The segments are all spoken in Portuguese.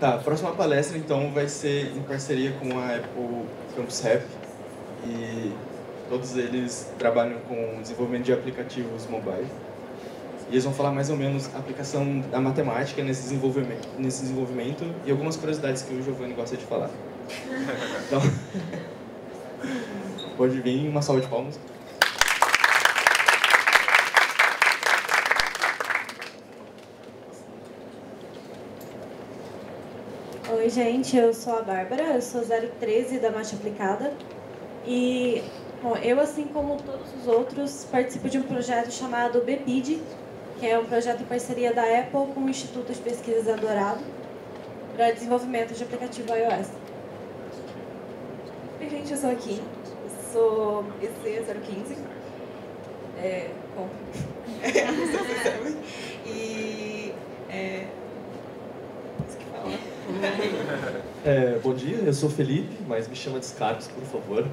Tá, a próxima palestra então vai ser em parceria com a Apple Campus Rap e todos eles trabalham com desenvolvimento de aplicativos mobile. E eles vão falar mais ou menos a aplicação da matemática nesse desenvolvimento e algumas curiosidades que o Giovanni gosta de falar. Então, pode vir uma salva de palmas. Oi, gente, eu sou a Bárbara, eu sou 013 da Marcha Aplicada e, bom, eu, assim como todos os outros, participo de um projeto chamado BPID, que é um projeto em parceria da Apple com o Instituto de Pesquisas Eldorado para desenvolvimento de aplicativo iOS. Oi, gente, eu sou a Kim, sou EC015, bom, e isso que fala. Bom dia, eu sou Felipe, mas me chama de Scarpes, por favor.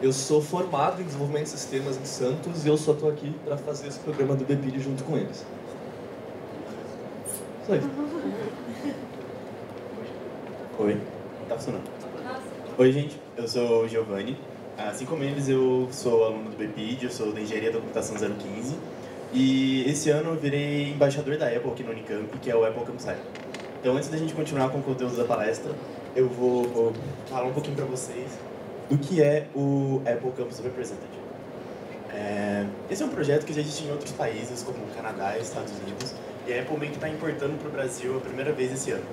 Eu sou formado em desenvolvimento de sistemas em Santos e eu só estou aqui para fazer esse programa do BPID junto com eles. Só isso. Oi, tá funcionando. Oi, gente, eu sou o Giovanni. Assim como eles, eu sou aluno do BPID, eu sou da Engenharia da Computação 015. E esse ano eu virei embaixador da Apple aqui no Unicamp, que é o Apple Campus Rap. Então, antes da gente continuar com o conteúdo da palestra, eu vou falar um pouquinho para vocês do que é o Apple Campus Representative. Esse é um projeto que já existe em outros países, como o Canadá e Estados Unidos, e a Apple meio que está importando para o Brasil a primeira vez esse ano.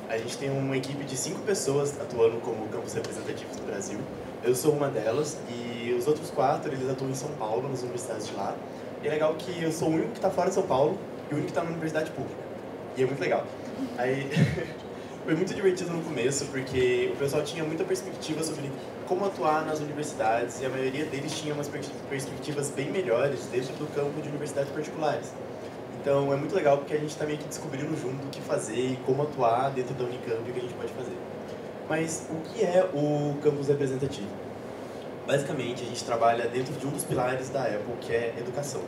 A gente tem uma equipe de 5 pessoas atuando como Campus Representativos no Brasil. Eu sou uma delas, e os outros 4, eles atuam em São Paulo, nas universidades de lá. E é legal que eu sou o único que está fora de São Paulo e o único que está na universidade pública. E é muito legal. Aí, foi muito divertido no começo, porque o pessoal tinha muita perspectiva sobre como atuar nas universidades, e a maioria deles tinha umas perspectivas bem melhores dentro do campo de universidades particulares. Então é muito legal porque a gente está meio que descobrindo junto o que fazer e como atuar dentro da Unicamp e o que a gente pode fazer. Mas o que é o campus representativo? Basicamente, a gente trabalha dentro de um dos pilares da Apple, que é educação.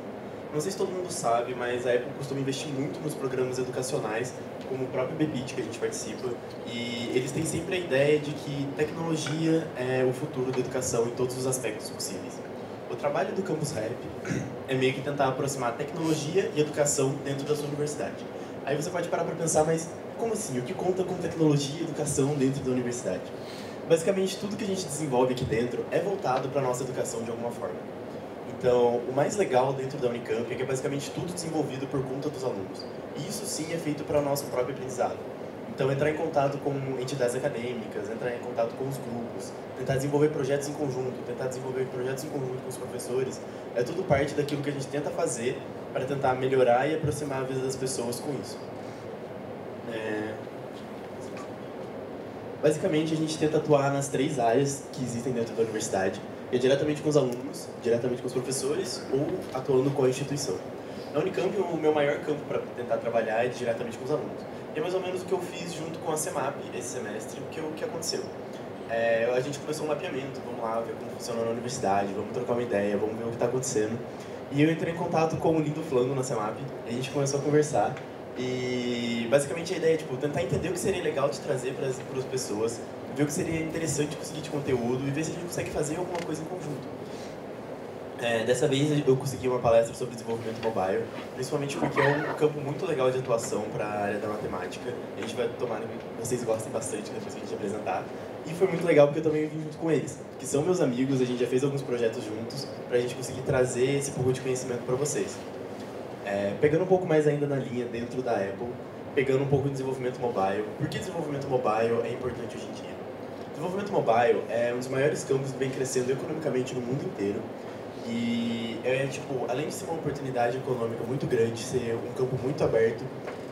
Não sei se todo mundo sabe, mas a Apple costuma investir muito nos programas educacionais, como o próprio BPID que a gente participa, e eles têm sempre a ideia de que tecnologia é o futuro da educação em todos os aspectos possíveis. O trabalho do Campus Rap é meio que tentar aproximar tecnologia e educação dentro da sua universidade. Aí você pode parar para pensar, mas como assim? O que conta com tecnologia e educação dentro da universidade? Basicamente, tudo que a gente desenvolve aqui dentro é voltado para a nossa educação de alguma forma. Então, o mais legal dentro da Unicamp é que é basicamente tudo desenvolvido por conta dos alunos. E isso sim é feito para o nosso próprio aprendizado. Então, entrar em contato com entidades acadêmicas, entrar em contato com os grupos, tentar desenvolver projetos em conjunto, tentar desenvolver projetos em conjunto com os professores, é tudo parte daquilo que a gente tenta fazer para tentar melhorar e aproximar a vida das pessoas com isso. Basicamente, a gente tenta atuar nas 3 áreas que existem dentro da universidade, que é diretamente com os alunos, diretamente com os professores ou atuando com a instituição. Na Unicamp, o meu maior campo para tentar trabalhar é diretamente com os alunos. E é mais ou menos o que eu fiz junto com a CEMAP esse semestre, o que aconteceu. A gente começou um mapeamento, vamos lá ver como funciona na universidade, vamos trocar uma ideia, vamos ver o que está acontecendo. E eu entrei em contato com o Lindo Flango na CEMAP, e a gente começou a conversar. E basicamente a ideia é tentar entender o que seria legal de trazer para as pessoas, ver o que seria interessante conseguir de conteúdo e ver se a gente consegue fazer alguma coisa em conjunto. Dessa vez eu consegui uma palestra sobre desenvolvimento mobile, principalmente porque é um campo muito legal de atuação para a área da matemática. A gente vai tomar que vocês gostem bastante depois que a gente apresentar. E foi muito legal porque eu também vim junto com eles, que são meus amigos, a gente já fez alguns projetos juntos para a gente conseguir trazer esse pouco de conhecimento para vocês. Pegando um pouco mais ainda na linha dentro da Apple, pegando um pouco de desenvolvimento mobile. Por que desenvolvimento mobile é importante hoje em dia? Desenvolvimento mobile é um dos maiores campos que vem crescendo economicamente no mundo inteiro. E além de ser uma oportunidade econômica muito grande, ser um campo muito aberto,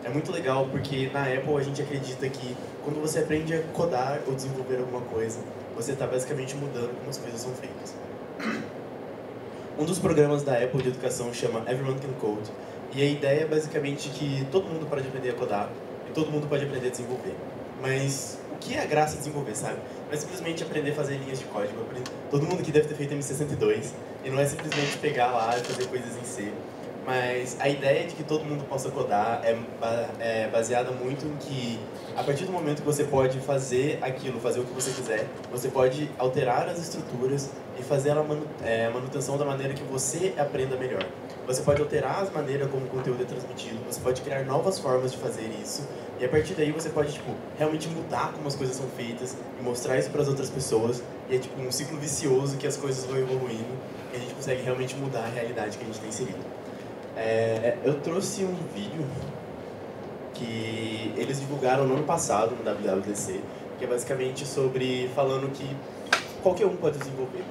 é muito legal porque na Apple a gente acredita que quando você aprende a codar ou desenvolver alguma coisa, você está basicamente mudando como as coisas são feitas. Um dos programas da Apple de educação chama Everyone Can Code, e a ideia é basicamente que todo mundo pode aprender a codar e todo mundo pode aprender a desenvolver. Mas o que é a graça de desenvolver, sabe? Não é simplesmente aprender a fazer linhas de código. Todo mundo aqui deve ter feito M62, e não é simplesmente pegar lá e fazer coisas em C. Mas a ideia de que todo mundo possa codar é baseada muito em que, a partir do momento que você pode fazer aquilo, fazer o que você quiser, você pode alterar as estruturas e fazer a manutenção da maneira que você aprenda melhor. Você pode alterar as maneiras como o conteúdo é transmitido, você pode criar novas formas de fazer isso, e a partir daí você pode realmente mudar como as coisas são feitas e mostrar isso para as outras pessoas, e é um ciclo vicioso que as coisas vão evoluindo e a gente consegue realmente mudar a realidade que a gente tem inserido. Eu trouxe um vídeo que eles divulgaram no ano passado no WWDC, que é basicamente falando que qualquer um pode desenvolver.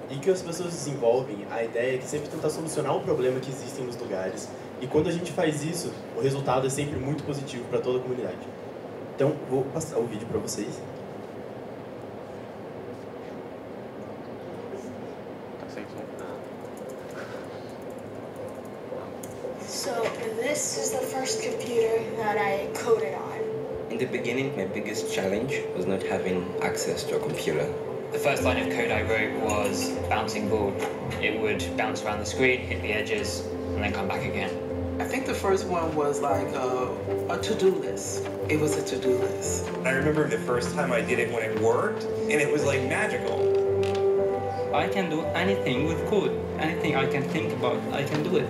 E que as pessoas desenvolvem, a ideia é que sempre tentar solucionar o problema que existem nos lugares. E quando a gente faz isso, o resultado é sempre muito positivo para toda a comunidade. Então, vou passar o vídeo para vocês. So, this is the first computer that I coded on. In the beginning, my biggest challenge was not having access to a computer. The first line of code I wrote was bouncing ball. It would bounce around the screen, hit the edges, and then come back again. I think the first one was like a to-do list. It was a to-do list. I remember the first time I did it when it worked, and it was like magical. I can do anything with code. Anything I can think about, I can do it.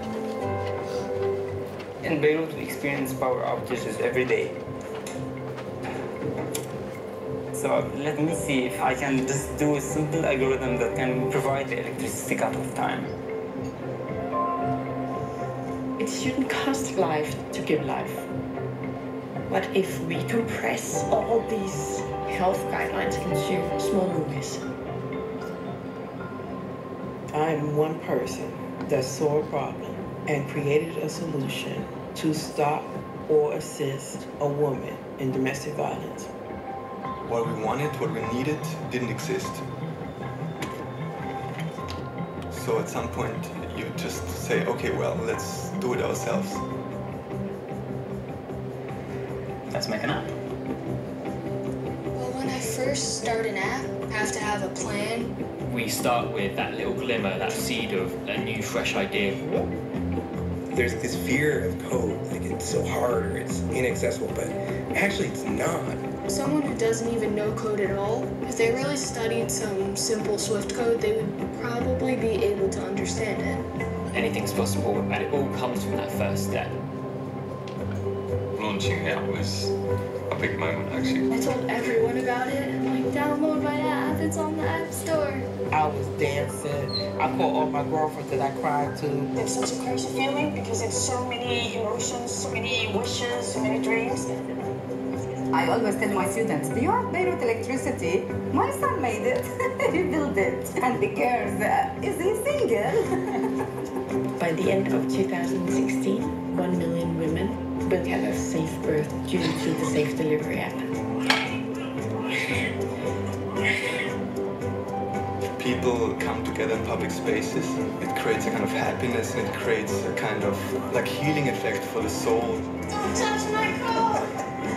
In Beirut, we experience power outages every day. So let me see if I can just do a simple algorithm that can provide the electricity cut off time. It shouldn't cost life to give life. But if we compress all these health guidelines into small movies. I'm one person that saw a problem and created a solution to stop or assist a woman in domestic violence. What we wanted, what we needed, didn't exist. So at some point, you just say, okay, well, let's do it ourselves. Let's make an app. Well, when I first start an app, I have to have a plan. We start with that little glimmer, that seed of a new, fresh idea. There's this fear of code, like it's so hard or it's inaccessible, but actually it's not. Someone who doesn't even know code at all, if they really studied some simple Swift code, they would probably be able to understand it. Anything's possible, and it all comes from that first step. Launching it was a big moment, actually. I told everyone about it. I'm like, download my app, it's on the App Store. I was dancing. I called all my girlfriends that I cried to. It's such a crazy feeling because it's so many emotions, so many wishes, so many dreams. I always tell my students, do you have Beirut electricity? My son made it, he built it. And the girls, is he single? By the end of 2016, 1 million women will have a safe birth due to the Safe Delivery app. People come together in public spaces. It creates a kind of happiness, and it creates a kind of like healing effect for the soul. Don't touch my code!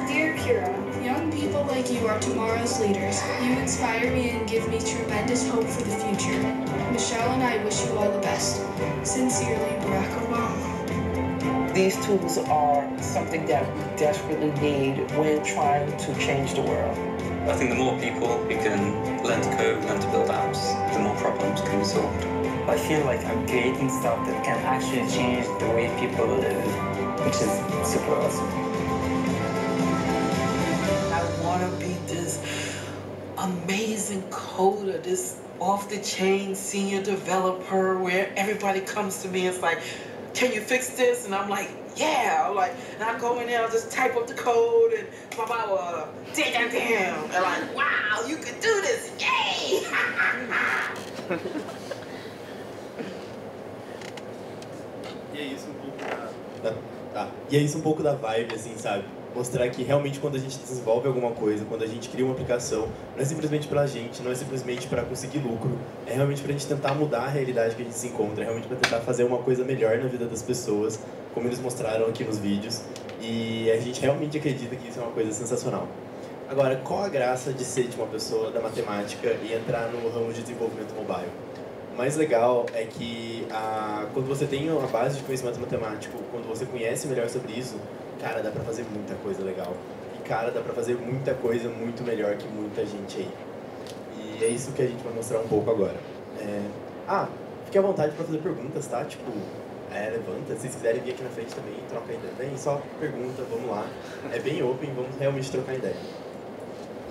Dear Kira, young people like you are tomorrow's leaders. You inspire me and give me tremendous hope for the future. Michelle and I wish you all the best. Sincerely, Barack Obama. These tools are something that we desperately need when trying to change the world. I think the more people who can learn to code, learn to build apps, the more problems can be solved. I feel like I'm creating stuff that can actually change the way people live, which is super awesome. I want to be this amazing coder, this off-the-chain senior developer where everybody comes to me and it's like, can you fix this? And I'm like, yeah. I'm like, and I go in there, I'll just type up the code and blah, blah, blah, damn. And like, wow, you can do this, yay! E é isso um pouco da vibe, assim, sabe? Mostrar que realmente quando a gente desenvolve alguma coisa, quando a gente cria uma aplicação, não é simplesmente pra gente, não é simplesmente para conseguir lucro, é realmente pra gente tentar mudar a realidade que a gente se encontra, é realmente pra tentar fazer uma coisa melhor na vida das pessoas, como eles mostraram aqui nos vídeos, e a gente realmente acredita que isso é uma coisa sensacional. Agora, qual a graça de ser de uma pessoa da matemática e entrar no ramo de desenvolvimento mobile? mais legal é que quando você tem uma base de conhecimento matemático, quando você conhece melhor sobre isso, cara, dá pra fazer muita coisa legal. E, cara, dá pra fazer muita coisa muito melhor que muita gente aí. E é isso que a gente vai mostrar um pouco agora. Fique à vontade pra fazer perguntas, tá? Tipo, levanta. Se vocês quiserem vir aqui na frente também, troca ideia. Vem, só pergunta, vamos lá. É bem open, vamos realmente trocar ideia.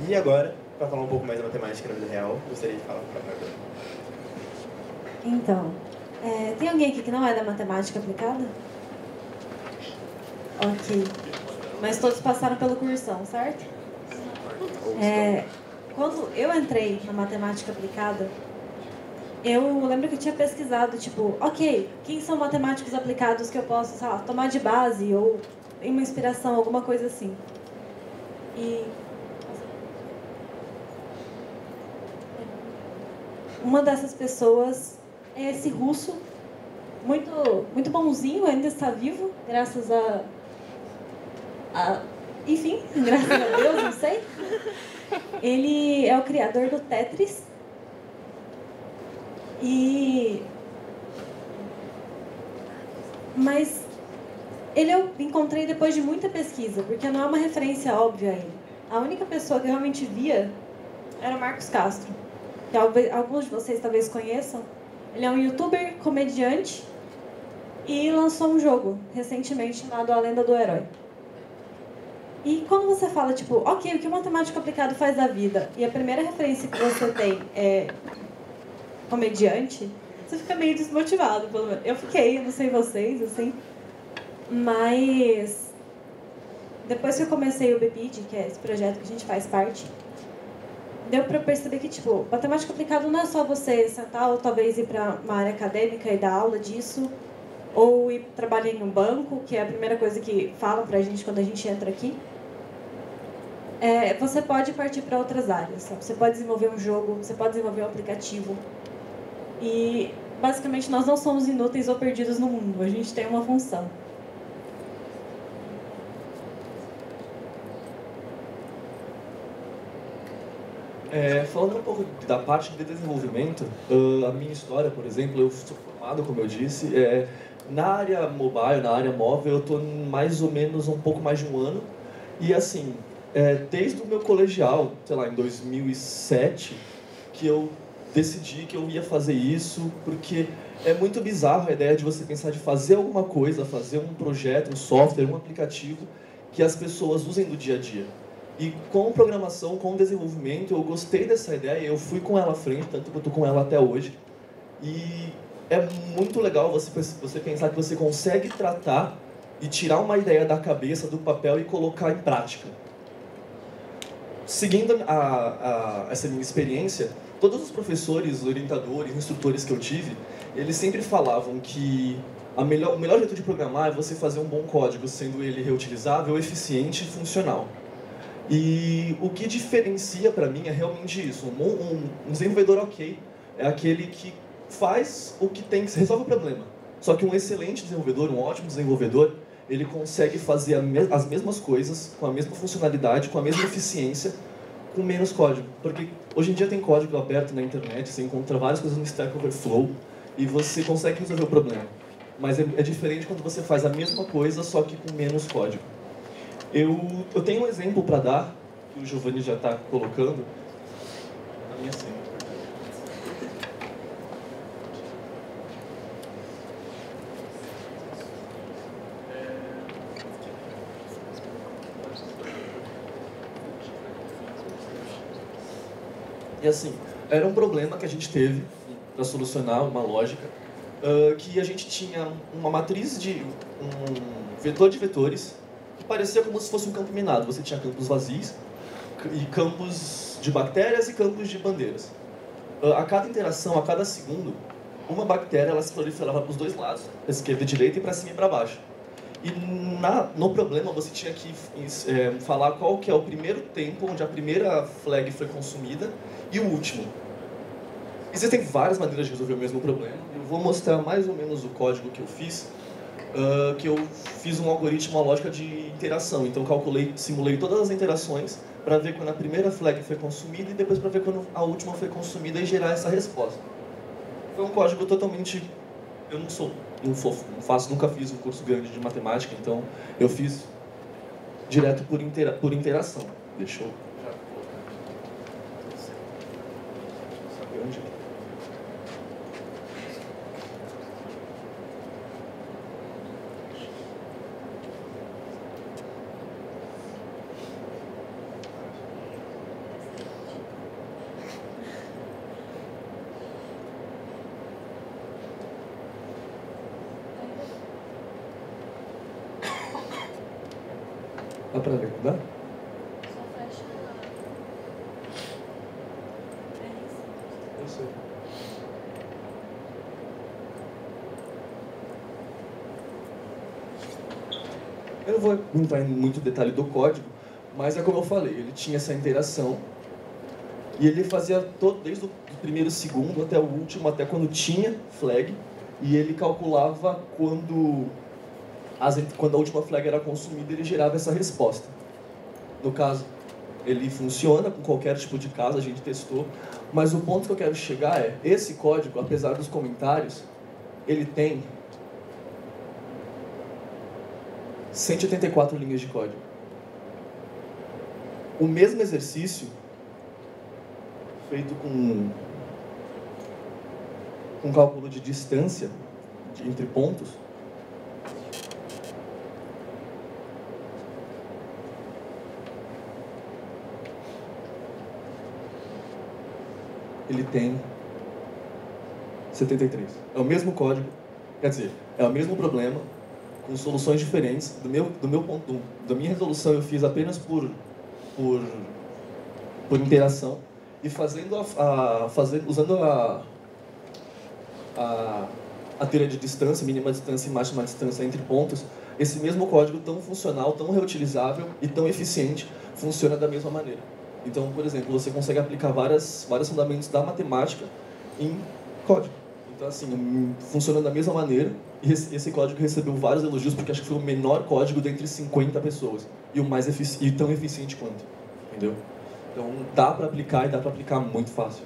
E agora, para falar um pouco mais da matemática na vida real, gostaria de falar para a Bárbara. Então, tem alguém aqui que não é da matemática aplicada? Ok. Mas todos passaram pelo cursão, certo? Quando eu entrei na matemática aplicada, eu lembro que eu tinha pesquisado, tipo, ok, quem são matemáticos aplicados que eu posso, sei lá, tomar de base ou em uma inspiração, alguma coisa assim. E uma dessas pessoas é esse russo, muito bonzinho, ainda está vivo, graças enfim, graças a Deus, não sei. Ele é o criador do Tetris. Mas eu encontrei depois de muita pesquisa, porque não é uma referência óbvia a ele. A única pessoa que eu realmente via era o Marcos Castro, que alguns de vocês talvez conheçam. Ele é um youtuber, comediante, e lançou um jogo recentemente chamado A Lenda do Herói. E quando você fala, tipo, ok, o que o matemático aplicado faz da vida, e a primeira referência que você tem é comediante, você fica meio desmotivado, pelo menos. Eu fiquei, não sei vocês, assim, mas depois que eu comecei o BPID, que é esse projeto que a gente faz parte, deu pra perceber que, tipo, matemática aplicada não é só você sentar ou talvez ir pra uma área acadêmica e dar aula disso, ou ir trabalhar em um banco, que é a primeira coisa que falam pra gente quando a gente entra aqui. Você pode partir para outras áreas, sabe? Você pode desenvolver um jogo, você pode desenvolver um aplicativo. E, basicamente, nós não somos inúteis ou perdidos no mundo. A gente tem uma função. Falando um pouco da parte de desenvolvimento, a minha história, por exemplo, eu sou formado, como eu disse, na área mobile, na área móvel, eu estou mais ou menos um pouco mais de um ano. E, assim, desde o meu colegial, sei lá, em 2007, que eu decidi que eu ia fazer isso, porque é muito bizarro a ideia de você pensar de fazer alguma coisa, fazer um projeto, um software, um aplicativo que as pessoas usem do dia a dia. E com programação, com desenvolvimento, eu gostei dessa ideia, eu fui com ela à frente, tanto que eu estou com ela até hoje. E é muito legal você pensar que você consegue tratar e tirar uma ideia da cabeça, do papel e colocar em prática. Seguindo essa minha experiência, todos os professores, orientadores, instrutores que eu tive, eles sempre falavam que o melhor jeito de programar é você fazer um bom código, sendo ele reutilizável, eficiente e funcional. E o que diferencia para mim é realmente isso. Um desenvolvedor ok é aquele que faz o que tem, resolve o problema. Só que um excelente desenvolvedor, um ótimo desenvolvedor, ele consegue fazer as mesmas coisas, com a mesma funcionalidade, com a mesma eficiência, com menos código. Porque hoje em dia tem código aberto na internet, você encontra várias coisas no Stack Overflow e você consegue resolver o problema. Mas é diferente quando você faz a mesma coisa, só que com menos código. Eu tenho um exemplo para dar, que o Giovanni já está colocando. A minha senha. E assim, era um problema que a gente teve para solucionar uma lógica, que a gente tinha uma matriz de um vetor de vetores que parecia como se fosse um campo minado. Você tinha campos vazios e campos de bactérias e campos de bandeiras. A cada interação, a cada segundo, uma bactéria ela se proliferava para os dois lados, para a esquerda e direita e para cima e para baixo. E no problema você tinha que falar qual que é o primeiro tempo onde a primeira flag foi consumida e o último. Existem várias maneiras de resolver o mesmo problema. Eu vou mostrar mais ou menos o código que eu fiz, que eu fiz um algoritmo, uma lógica de interação. Então simulei todas as interações para ver quando a primeira flag foi consumida e depois para ver quando a última foi consumida e gerar essa resposta. Foi um código totalmente... Eu nunca fiz um curso grande de matemática, então eu fiz direto por interação. Deixa eu já colocar. Sabe onde? Dá pra ler, dá? Só fecha Eu sei. Eu não vou entrar em muito detalhe do código, mas é como eu falei, ele tinha essa interação e ele fazia todo, desde o primeiro segundo até o último, até quando tinha flag, e ele calculava quando a última flag era consumida, ele gerava essa resposta. No caso, ele funciona com qualquer tipo de caso, a gente testou, mas o ponto que eu quero chegar é, esse código, apesar dos comentários, ele tem 184 linhas de código. O mesmo exercício, feito com cálculo de distância entre pontos, ele tem 73. É o mesmo código, quer dizer, é o mesmo problema, com soluções diferentes. Da minha resolução eu fiz apenas por interação, e usando a teoria de distância, mínima distância e máxima distância entre pontos, esse mesmo código tão funcional, tão reutilizável e tão eficiente funciona da mesma maneira. Então, por exemplo, você consegue aplicar vários fundamentos da matemática em código. Então, assim, funciona da mesma maneira, e esse código recebeu vários elogios, porque acho que foi o menor código dentre 50 pessoas, e tão eficiente quanto, entendeu? Então, dá para aplicar, e dá para aplicar muito fácil.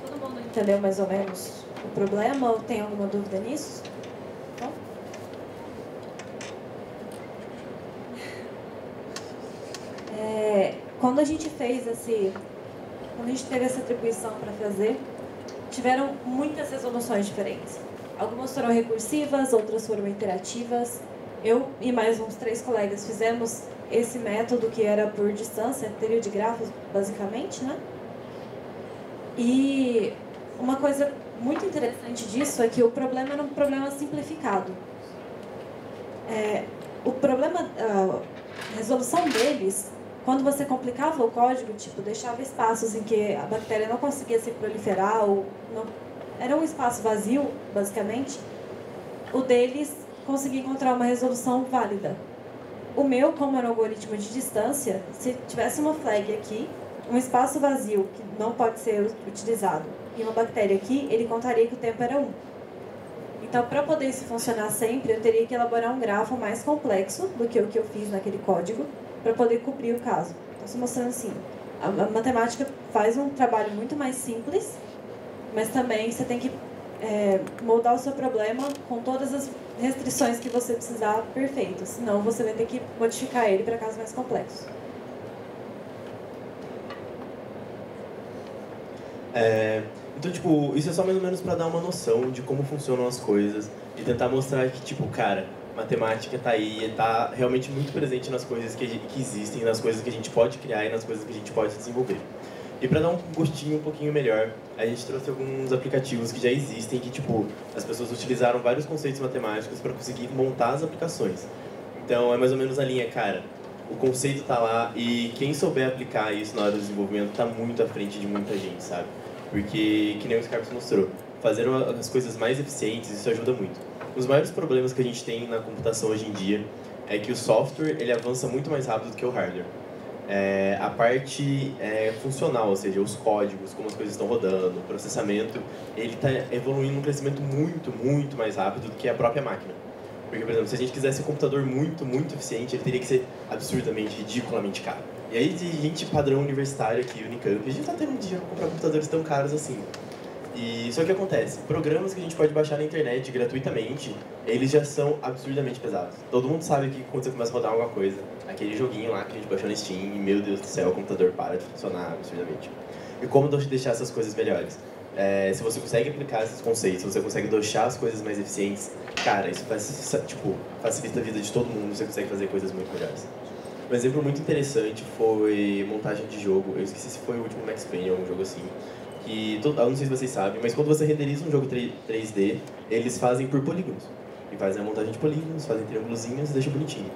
Todo mundo entendeu mais ou menos o problema, ou tem alguma dúvida nisso? Bom. Quando a gente quando a gente teve essa atribuição para fazer, tiveram muitas resoluções diferentes. Algumas foram recursivas, outras foram interativas. Eu e mais uns 3 colegas fizemos esse método que era por distância, teoria de grafos, basicamente, né? E uma coisa muito interessante disso é que o problema era um problema simplificado. O problema, a resolução deles, quando você complicava o código, tipo, deixava espaços em que a bactéria não conseguia se proliferar, ou não, era um espaço vazio, basicamente, o deles conseguia encontrar uma resolução válida. O meu, como era um algoritmo de distância, se tivesse uma flag aqui, um espaço vazio que não pode ser utilizado, e uma bactéria aqui, ele contaria que o tempo era 1. Então, para poder isso funcionar sempre, eu teria que elaborar um grafo mais complexo do que o que eu fiz naquele código, para poder cobrir o caso. Então, estou mostrando assim, a matemática faz um trabalho muito mais simples, mas também você tem que moldar o seu problema com todas as restrições que você precisar perfeito, senão você vai ter que modificar ele para casos mais complexos. Então, tipo, isso é só mais ou menos para dar uma noção de como funcionam as coisas e tentar mostrar que, tipo, cara, matemática tá aí, tá realmente muito presente nas coisas que existem, nas coisas que a gente pode criar e nas coisas que a gente pode desenvolver. E para dar um gostinho um pouquinho melhor, a gente trouxe alguns aplicativos que já existem, que, tipo, as pessoas utilizaram vários conceitos matemáticos para conseguir montar as aplicações. Então, é mais ou menos a linha, cara, o conceito tá lá e quem souber aplicar isso na hora do desenvolvimento tá muito à frente de muita gente, sabe? Porque, que nem o Scarpes mostrou, fazer as coisas mais eficientes, isso ajuda muito. Os maiores problemas que a gente tem na computação hoje em dia é que o software ele avança muito mais rápido do que o hardware. A parte funcional, ou seja, os códigos, como as coisas estão rodando, o processamento, ele está evoluindo num crescimento muito, muito mais rápido do que a própria máquina. Porque, por exemplo, se a gente quisesse um computador muito, muito eficiente, ele teria que ser absurdamente, ridiculamente caro. E aí, de gente padrão universitário aqui, Unicamp, a gente tá tendo dinheiro para comprar computadores tão caros assim. E só que acontece, programas que a gente pode baixar na internet gratuitamente, eles já são absurdamente pesados. Todo mundo sabe que quando você começa a rodar alguma coisa, aquele joguinho lá que a gente baixou no Steam, e, meu Deus do céu, o computador para de funcionar absurdamente. E como deixar essas coisas melhores? Se você consegue aplicar esses conceitos, se você consegue deixar as coisas mais eficientes, cara, isso facilita a vida de todo mundo, você consegue fazer coisas muito melhores. Um exemplo muito interessante foi montagem de jogo. Eu esqueci se foi o último Max Payne ou um jogo assim. Eu não sei se vocês sabem, mas quando você renderiza um jogo 3D, eles fazem por polígonos. E fazem a montagem de polígonos, fazem triângulozinhos e deixam bonitinho.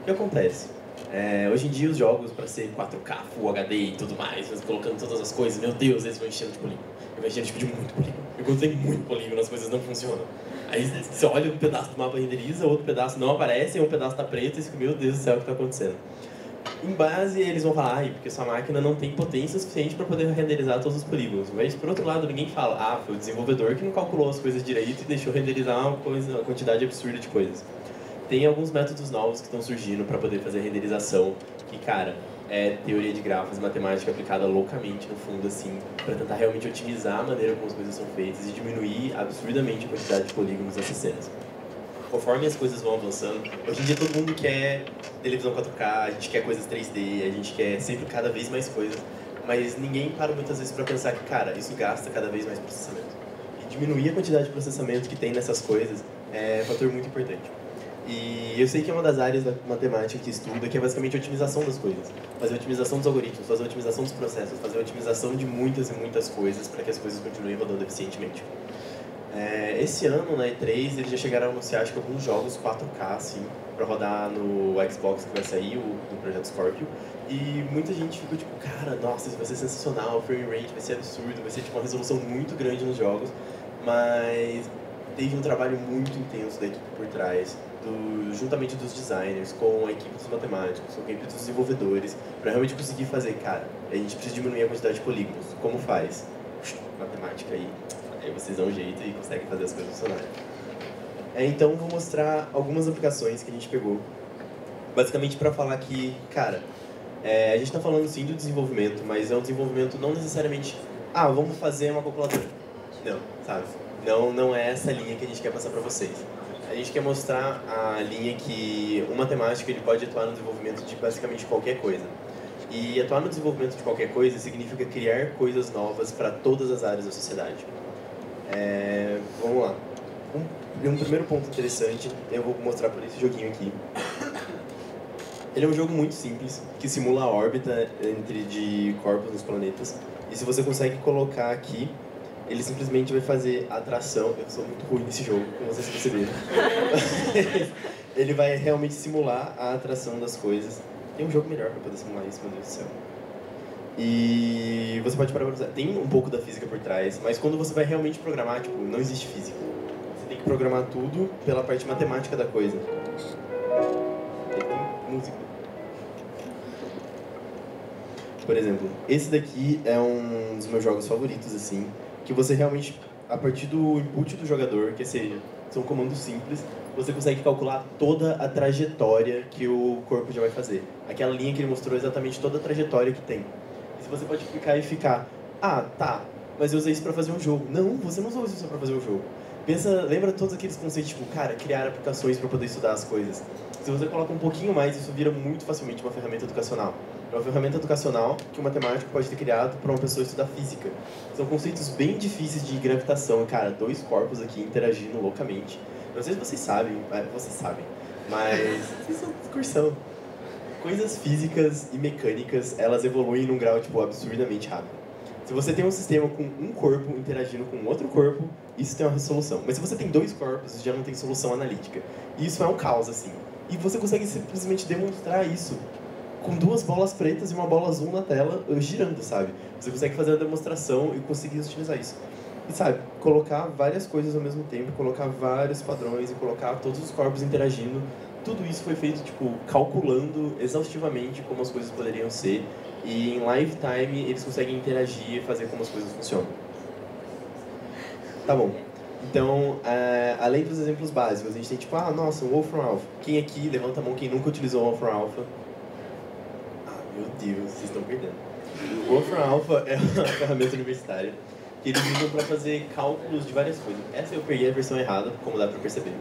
O que acontece? Hoje em dia os jogos, para ser 4K, Full HD e tudo mais, você colocando todas as coisas, meu Deus, eles vão enchendo de polígono. Eles vão enchendo de muito polígono. E quando tem muito polígono, as coisas não funcionam. Aí você olha um pedaço do mapa renderiza, outro pedaço não aparece, um pedaço tá preto e você fica, meu Deus do céu, o que está acontecendo? Em base, eles vão falar, porque sua máquina não tem potência suficiente para poder renderizar todos os polígonos. Mas, por outro lado, ninguém fala, foi o desenvolvedor que não calculou as coisas direito e deixou renderizar uma quantidade absurda de coisas. Tem alguns métodos novos que estão surgindo para poder fazer renderização, que, cara, é teoria de grafos, matemática aplicada loucamente, no fundo, assim, para tentar realmente otimizar a maneira como as coisas são feitas e diminuir absurdamente a quantidade de polígonos dessas cenas. Conforme as coisas vão avançando, hoje em dia todo mundo quer televisão 4K, a gente quer coisas 3D, a gente quer sempre cada vez mais coisas, mas ninguém para muitas vezes para pensar que, cara, isso gasta cada vez mais processamento. E diminuir a quantidade de processamento que tem nessas coisas é um fator muito importante. E eu sei que é uma das áreas da matemática que estuda, que é basicamente a otimização das coisas. Fazer a otimização dos algoritmos, fazer a otimização dos processos, fazer a otimização de muitas e muitas coisas para que as coisas continuem rodando eficientemente. Esse ano, na E3, eles já chegaram a anunciar, acho que alguns jogos 4K, assim, para rodar no Xbox que vai sair, do Projeto Scorpio. E muita gente ficou tipo, cara, nossa, isso vai ser sensacional, o frame rate vai ser absurdo, vai ser tipo uma resolução muito grande nos jogos. Mas teve um trabalho muito intenso da equipe por trás, juntamente dos designers, com a equipe dos matemáticos, com a equipe dos desenvolvedores, para realmente conseguir fazer, cara, a gente precisa diminuir a quantidade de polígonos. Como faz? Matemática aí. Aí vocês dão um jeito e conseguem fazer as coisas funcionarem. Então, vou mostrar algumas aplicações que a gente pegou. Basicamente para falar que, cara, a gente está falando sim do desenvolvimento, mas é um desenvolvimento não necessariamente, vamos fazer uma calculadora. Não, sabe? Não é essa linha que a gente quer passar para vocês. A gente quer mostrar a linha que um matemático ele pode atuar no desenvolvimento de basicamente qualquer coisa. E atuar no desenvolvimento de qualquer coisa significa criar coisas novas para todas as áreas da sociedade. Vamos lá. Um primeiro ponto interessante, eu vou mostrar por esse joguinho aqui. Ele é um jogo muito simples, que simula a órbita de corpos nos planetas. E se você consegue colocar aqui, ele simplesmente vai fazer a atração. Eu sou muito ruim nesse jogo, como vocês perceberam. Ele vai realmente simular a atração das coisas. Tem um jogo melhor para poder simular isso, meu Deus do céu. E você pode parar pra pensar, tem um pouco da física por trás, mas quando você vai realmente programar, tipo, não existe física. Você tem que programar tudo pela parte matemática da coisa. Aí tem música. Por exemplo, esse daqui é um dos meus jogos favoritos, assim, que você realmente, a partir do input do jogador, que seja, são comandos simples, você consegue calcular toda a trajetória que o corpo já vai fazer. Aquela linha que ele mostrou exatamente toda a trajetória que tem. E você pode clicar e ficar, tá, mas eu usei isso pra fazer um jogo. Não, você não usou isso só pra fazer um jogo. Lembra todos aqueles conceitos, tipo, cara, criar aplicações para poder estudar as coisas. Se você coloca um pouquinho mais, isso vira muito facilmente uma ferramenta educacional. É uma ferramenta educacional que um matemático pode ter criado para uma pessoa estudar física. São conceitos bem difíceis de gravitação, cara, 2 corpos aqui interagindo loucamente. Não sei se vocês sabem, mas vocês são excursão. Coisas físicas e mecânicas, elas evoluem num grau, tipo, absurdamente rápido. Se você tem um sistema com um corpo interagindo com outro corpo, isso tem uma resolução. Mas se você tem 2 corpos, já não tem solução analítica. E isso é um caos, assim. E você consegue simplesmente demonstrar isso com 2 bolas pretas e uma bola azul na tela, girando, sabe? Você consegue fazer a demonstração e conseguir utilizar isso. E, sabe, colocar várias coisas ao mesmo tempo, colocar vários padrões e colocar todos os corpos interagindo, tudo isso foi feito, tipo, calculando exaustivamente como as coisas poderiam ser. E em lifetime eles conseguem interagir e fazer como as coisas funcionam. Tá bom. Então, além dos exemplos básicos, a gente tem tipo, nossa, o Wolfram Alpha. Quem aqui, levanta a mão, quem nunca utilizou o Wolfram Alpha? Meu Deus, vocês estão perdendo. O Wolfram Alpha é uma ferramenta universitária que eles usam para fazer cálculos de várias coisas. Essa eu peguei a versão errada, como dá para perceber.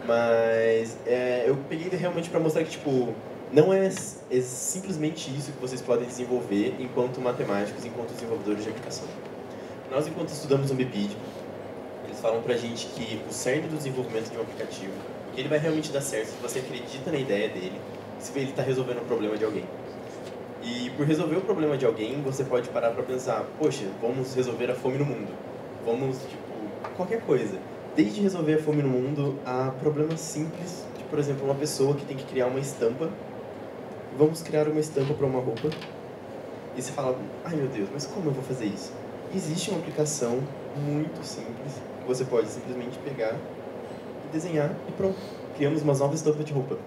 Mas eu peguei realmente para mostrar que, tipo, não é simplesmente isso que vocês podem desenvolver enquanto matemáticos, enquanto desenvolvedores de aplicação. Nós, enquanto estudamos no BPID, eles falam pra gente que o cerne do desenvolvimento de um aplicativo, que ele vai realmente dar certo se você acredita na ideia dele, se ele está resolvendo um problema de alguém. E por resolver o problema de alguém, você pode parar para pensar, poxa, vamos resolver a fome no mundo. Vamos, tipo, qualquer coisa. Desde resolver a fome no mundo a problemas simples, de, por exemplo, uma pessoa que tem que criar uma estampa. Vamos criar uma estampa para uma roupa. E você fala, ai meu Deus, mas como eu vou fazer isso? Existe uma aplicação muito simples que você pode simplesmente pegar e desenhar e pronto. Criamos uma nova estampa de roupa.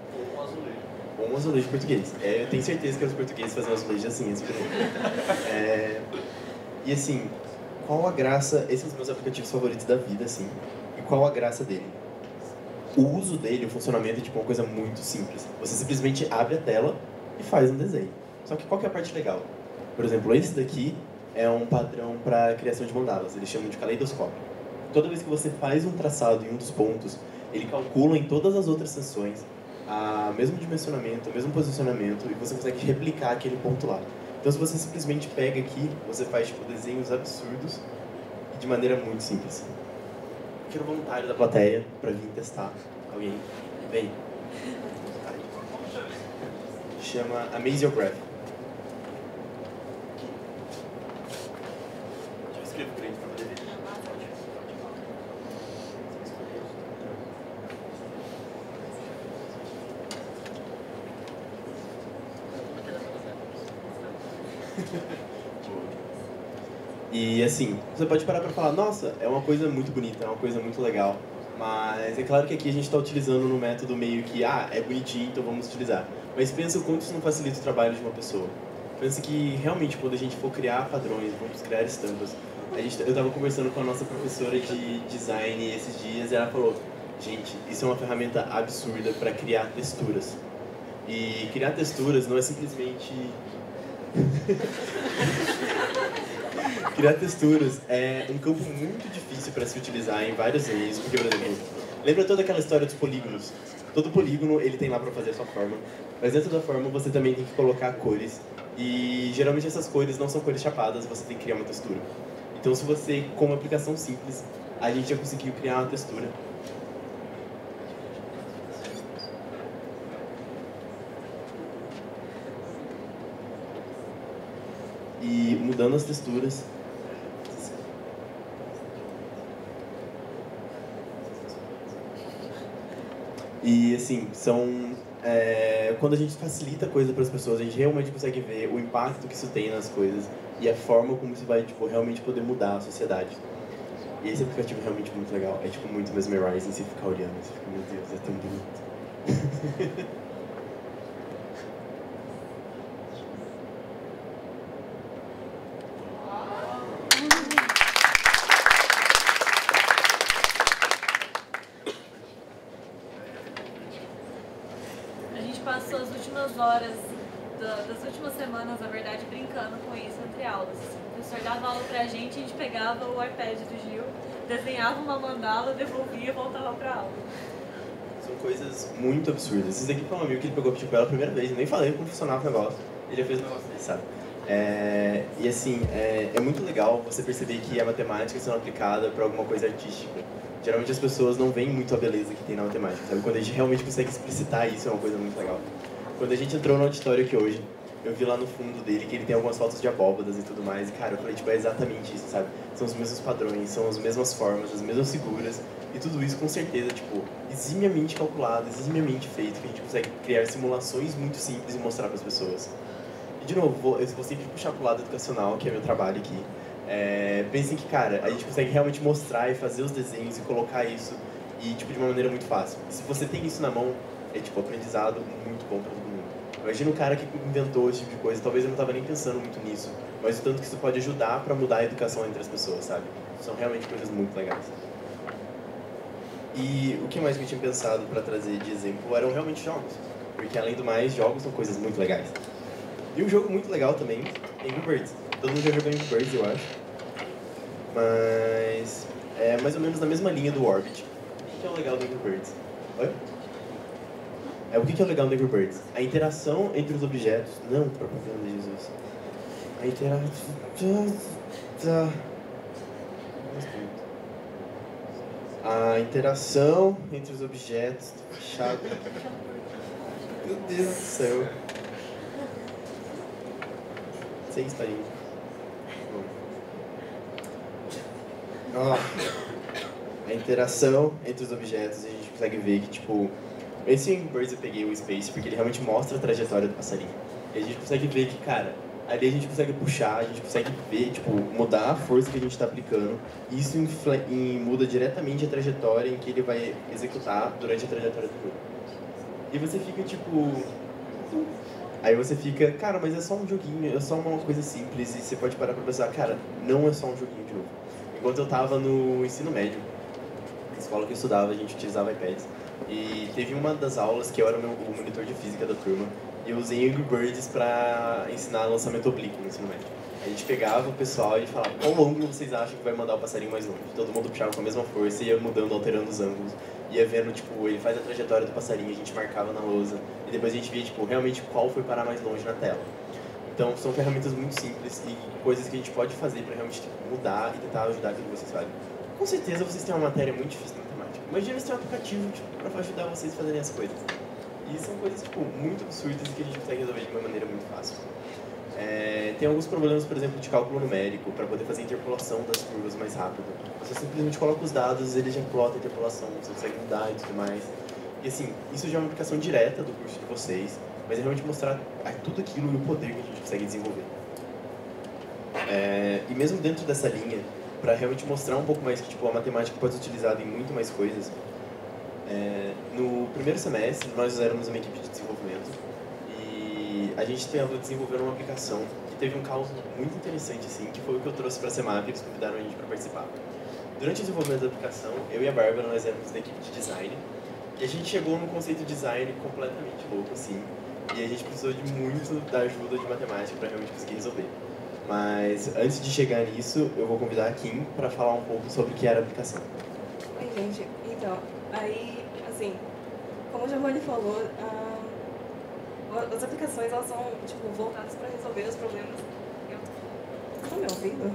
Ou um azulejo português. Eu tenho certeza que os portugueses fazem um azulejo assim. E assim, qual a graça... Esses são os meus aplicativos favoritos da vida, assim. E qual a graça dele? O uso dele, o funcionamento é tipo uma coisa muito simples. Você simplesmente abre a tela e faz um desenho. Só que qual que é a parte legal? Por exemplo, esse daqui é um padrão para criação de mandalas. Eles chamam de caleidoscópio. Toda vez que você faz um traçado em um dos pontos, ele calcula em todas as outras seções o mesmo dimensionamento, o mesmo posicionamento, e você consegue replicar aquele ponto lá. Então, se você simplesmente pega aqui, você faz tipo, desenhos absurdos e de maneira muito simples. Quero voluntário da plateia para vir testar. Alguém? Vem. Chama Amaze Your Breath. Deixa eu escrever para ele para poder ver. E assim, você pode parar para falar, nossa, é uma coisa muito bonita, é uma coisa muito legal, mas é claro que aqui a gente está utilizando no método meio que, é bonitinho, então vamos utilizar. Mas pensa o quanto isso não facilita o trabalho de uma pessoa. Pensa que realmente quando a gente for criar padrões, vamos criar estampas. Eu estava conversando com a nossa professora de design esses dias e ela falou, gente, isso é uma ferramenta absurda para criar texturas. E criar texturas não é simplesmente... Criar texturas é um campo muito difícil para se utilizar em vários meios, porque, por exemplo, lembra toda aquela história dos polígonos? Todo polígono ele tem lá para fazer a sua forma, mas dentro da forma você também tem que colocar cores, e geralmente essas cores não são cores chapadas, você tem que criar uma textura. Então, se você, com uma aplicação simples, a gente já conseguiu criar uma textura. E mudando as texturas, e assim, quando a gente facilita a coisa para as pessoas, a gente realmente consegue ver o impacto que isso tem nas coisas e a forma como isso vai tipo, realmente poder mudar a sociedade. E esse aplicativo é realmente muito legal, é tipo muito mesmerizing, você fica olhando, você fica, meu Deus, é tão bonito. Passou as últimas horas das últimas semanas, na verdade, brincando com isso entre aulas. O professor dava aula pra gente, a gente pegava o iPad do Gil, desenhava uma mandala, devolvia e voltava pra aula. São coisas muito absurdas. Esse daqui foi um amigo que ele pegou tipo, pela primeira vez, eu nem falei como funcionava o negócio. Ele já fez o negócio dele, sabe? E assim, é muito legal você perceber que a matemática sendo aplicada para alguma coisa artística. Geralmente as pessoas não veem muito a beleza que tem na matemática, sabe? Quando a gente realmente consegue explicitar isso, é uma coisa muito legal. Quando a gente entrou no auditório aqui hoje, eu vi lá no fundo dele que ele tem algumas fotos de abóbadas e tudo mais, e cara, eu falei, tipo, é exatamente isso, sabe? São os mesmos padrões, são as mesmas formas, as mesmas figuras, e tudo isso com certeza, tipo, eximiamente calculado, eximiamente feito, que a gente consegue criar simulações muito simples e mostrar para as pessoas. E de novo, eu vou sempre puxar pro lado educacional, que é meu trabalho aqui. Pensem que, cara, a gente consegue realmente mostrar e fazer os desenhos e colocar isso e, tipo, de uma maneira muito fácil. E se você tem isso na mão, é, tipo, aprendizado muito bom pra todo mundo. Imagina o cara que inventou esse tipo de coisa, talvez eu não tava nem pensando muito nisso, mas o tanto que isso pode ajudar pra mudar a educação entre as pessoas, sabe? São realmente coisas muito legais. E o que mais que eu tinha pensado para trazer de exemplo eram realmente jogos. Porque, além do mais, jogos são coisas muito legais. E um jogo muito legal também é Angry Birds. Todo mundo já jogou Angry Birds, eu acho. Mas é mais ou menos na mesma linha do Orbit. O que é o legal do Angry Birds? Oi? O que é o legal do Angry Birds? A interação entre os objetos... Não, propaganda, Jesus. A interação entre os objetos... Chato. Meu Deus do céu. Sem estarinho. A interação entre os objetos, a gente consegue ver que, tipo... Esse Angry Birds eu peguei o Space porque ele realmente mostra a trajetória do passarinho. E a gente consegue ver que, cara, ali a gente consegue puxar, a gente consegue ver, tipo, mudar a força que a gente está aplicando. E isso muda diretamente a trajetória em que ele vai executar durante a trajetória do jogo. E você fica, tipo... Aí você fica, cara, mas é só um joguinho, é só uma coisa simples. E você pode parar pra pensar, cara, não é só um joguinho de novo. Enquanto eu tava no ensino médio, na escola que eu estudava, a gente utilizava iPads. E teve uma das aulas que eu era o monitor de física da turma. E eu usei Angry Birds pra ensinar lançamento oblíquo no ensino médio. A gente pegava o pessoal e falava, qual ângulo vocês acham que vai mandar o passarinho mais longe? Todo mundo puxava com a mesma força e ia mudando, alterando os ângulos. Ia vendo, tipo, ele faz a trajetória do passarinho, a gente marcava na lousa. E depois a gente via, tipo, realmente qual foi parar mais longe na tela. Então, são ferramentas muito simples e coisas que a gente pode fazer pra realmente mudar e tentar ajudar aquilo que vocês fazem. Com certeza vocês têm uma matéria muito difícil na matemática. Imagina se tem um aplicativo, tipo, pra ajudar vocês a fazerem as coisas. E são coisas, tipo, muito absurdas e que a gente consegue resolver de uma maneira muito fácil. Tem alguns problemas, por exemplo, de cálculo numérico, para poder fazer a interpolação das curvas mais rápido. Você simplesmente coloca os dados, ele já plota a interpolação, você consegue mudar e tudo mais. E assim, isso já é uma aplicação direta do curso de vocês, mas é realmente mostrar tudo aquilo e o poder que a gente consegue desenvolver. E mesmo dentro dessa linha, para realmente mostrar um pouco mais que tipo, a matemática pode ser utilizada em muito mais coisas, no primeiro semestre nós éramos uma equipe de desenvolvimento e a gente tentou desenvolver uma aplicação que teve um caso muito interessante, assim, que foi o que eu trouxe para a Semap, eles convidaram a gente para participar. Durante o desenvolvimento da aplicação, eu e a Bárbara, nós éramos da equipe de design e a gente chegou num conceito de design completamente louco, assim, e a gente precisou de muito da ajuda de matemática para realmente conseguir resolver. Mas antes de chegar nisso, eu vou convidar a Kim para falar um pouco sobre o que era a aplicação. Oi, gente. Então, aí, assim, como o Giovanni falou, as aplicações, elas são, tipo, voltadas para resolver os problemas. Estão me ouvindo?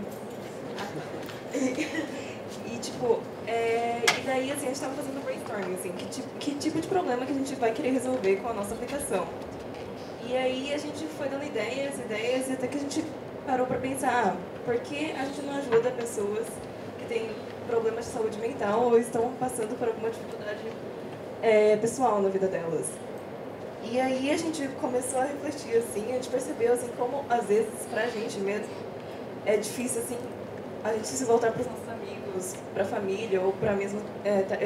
E daí, assim, a gente estava fazendo brainstorming, assim, que tipo de problema que a gente vai querer resolver com a nossa aplicação. E aí a gente foi dando ideias, e até que a gente parou para pensar, por que a gente não ajuda pessoas que têm problemas de saúde mental ou estão passando por alguma dificuldade pessoal na vida delas. E aí a gente começou a refletir, assim, a gente percebeu, assim, como às vezes pra gente mesmo é difícil, assim, a gente se voltar para os nossos amigos, para a família ou para mesmo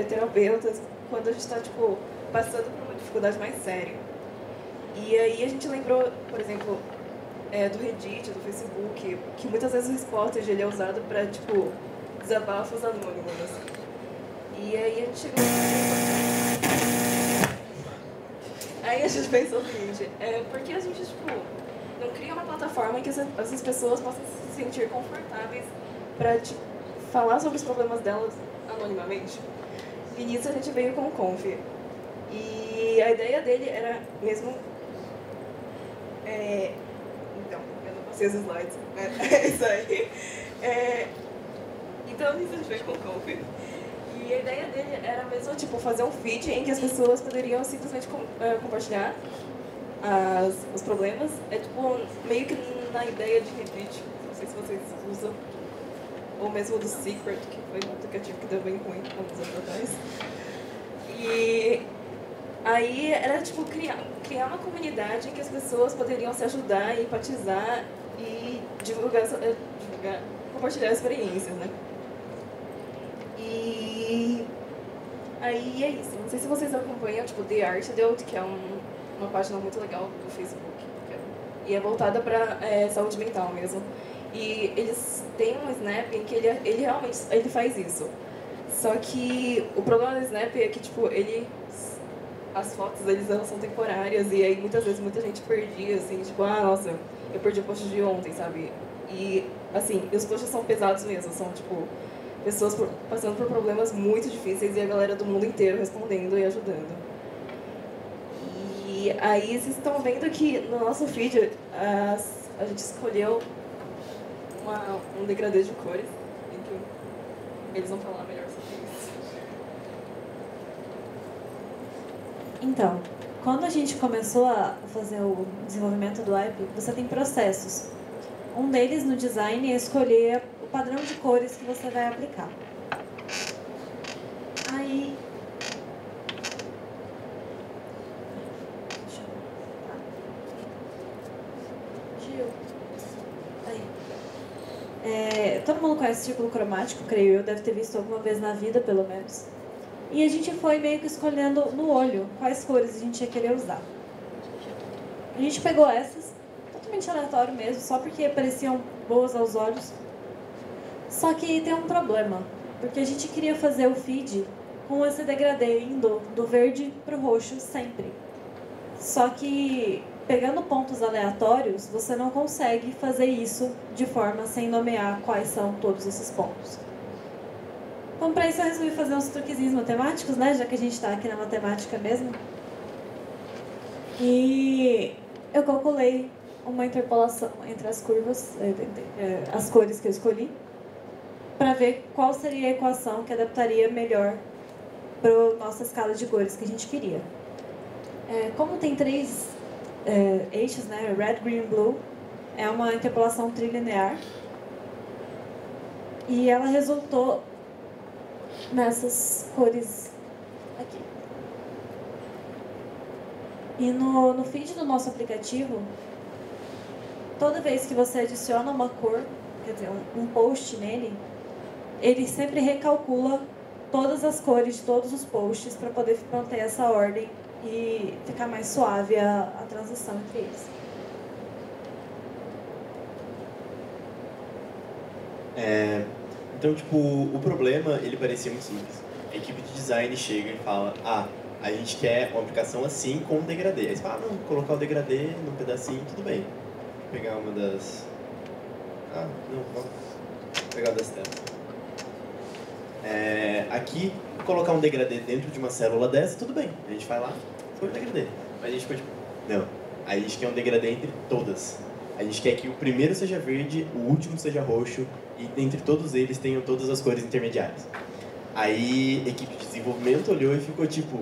terapeutas, quando a gente está, tipo, passando por uma dificuldade mais séria. E aí a gente lembrou, por exemplo, do Reddit, do Facebook, que muitas vezes o Spotted ele é usado para, tipo, desabafos anônimos, assim. E aí a gente chegou... Aí a gente pensou o seguinte, por que a gente, tipo, não cria uma plataforma em que essas pessoas possam se sentir confortáveis para, tipo, falar sobre os problemas delas anonimamente? E nisso a gente veio com o Conf. E a ideia dele era mesmo... Então, eu não passei os slides, né? É isso aí. Então, nisso a gente veio com o Conf. E a ideia dele era mesmo, tipo, fazer um feed em que as pessoas poderiam simplesmente compartilhar os problemas. É, tipo, meio que na ideia de Reddit, não sei se vocês usam, ou mesmo do Secret, que foi um aplicativo que deu bem ruim há uns anos atrás. E aí era, tipo, criar uma comunidade em que as pessoas poderiam se ajudar, empatizar e compartilhar experiências, né? E aí é isso. Não sei se vocês acompanham, tipo, The Artidote, que é uma página muito legal do Facebook. E é voltada para saúde mental mesmo. E eles têm um Snap em que ele realmente faz isso. Só que o problema do Snap é que, tipo, as fotos deles elas são temporárias e aí muitas vezes muita gente perdia, assim, tipo, nossa, eu perdi o post de ontem, sabe? E, assim, os posts são pesados mesmo, são, tipo, pessoas passando por problemas muito difíceis e a galera do mundo inteiro respondendo e ajudando. E aí vocês estão vendo que no nosso feed a gente escolheu um degradê de cores, em que eles vão falar melhor sobre isso. Então, quando a gente começou a fazer o desenvolvimento do app, você tem processos. Um deles no design é escolher o padrão de cores que você vai aplicar. Aí... todo mundo conhece o círculo cromático, creio eu, deve ter visto alguma vez na vida, pelo menos. E a gente foi meio que escolhendo no olho quais cores a gente ia querer usar. A gente pegou essas, totalmente aleatório mesmo, só porque pareciam boas aos olhos. Só que tem um problema, porque a gente queria fazer o feed com esse degradê indo do verde para o roxo sempre. Só que, pegando pontos aleatórios, você não consegue fazer isso de forma sem nomear quais são todos esses pontos. Então, para isso eu resolvi fazer uns truquezinhos matemáticos, né? Já que a gente está aqui na matemática mesmo. E eu calculei uma interpolação entre as curvas, as cores que eu escolhi, para ver qual seria a equação que adaptaria melhor para a nossa escala de cores que a gente queria. Como tem três eixos, né? Red, Green, Blue, é uma interpolação trilinear. E ela resultou nessas cores aqui. E no feed do nosso aplicativo, toda vez que você adiciona uma cor, quer dizer, um post nele, ele sempre recalcula todas as cores de todos os posts para poder manter essa ordem e ficar mais suave a transição entre eles. Então, tipo, o problema, ele parecia muito simples. A equipe de design chega e fala, a gente quer uma aplicação assim com um degradê. Aí você fala, não, colocar o degradê num pedacinho, tudo bem. Vou pegar uma das... vamos pegar uma das telas. Aqui, colocar um degradê dentro de uma célula dessa, tudo bem. A gente vai lá, foi um degradê. Mas a gente foi tipo, não, a gente quer um degradê entre todas. A gente quer que o primeiro seja verde, o último seja roxo, e entre todos eles tenham todas as cores intermediárias. Aí a equipe de desenvolvimento olhou e ficou tipo,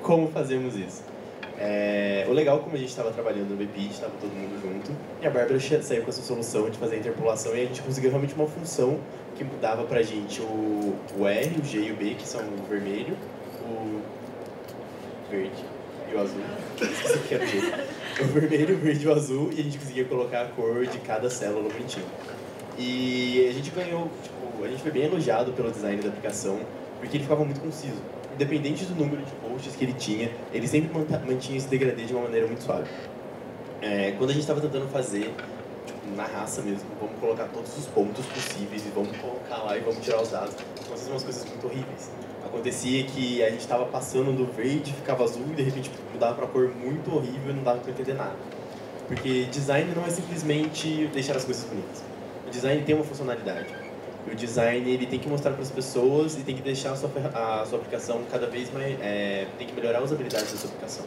como fazemos isso? O legal, como a gente estava trabalhando no BPID, estava todo mundo junto, e a Bárbara saiu com essa solução de fazer a interpolação, e a gente conseguiu realmente uma função que dava pra gente o R, o G e o B, que são o vermelho, o verde e o azul. Esqueci que era o G. O vermelho, o verde e o azul, e a gente conseguia colocar a cor de cada célula bonitinho. E a gente ganhou, a gente foi bem elogiado pelo design da aplicação, porque ele ficava muito conciso. Independente do número de posts que ele tinha, ele sempre mantinha esse degradê de uma maneira muito suave. Quando a gente estava tentando fazer, na raça mesmo, vamos colocar todos os pontos possíveis e vamos colocar lá e vamos tirar os dados, aconteciam umas coisas muito horríveis. Acontecia que a gente estava passando do verde, ficava azul e de repente mudava para cor muito horrível e não dava para entender nada. Porque design não é simplesmente deixar as coisas bonitas. O design tem uma funcionalidade. E o design ele tem que mostrar para as pessoas e tem que deixar a sua aplicação cada vez mais... tem que melhorar a usabilidade da sua aplicação.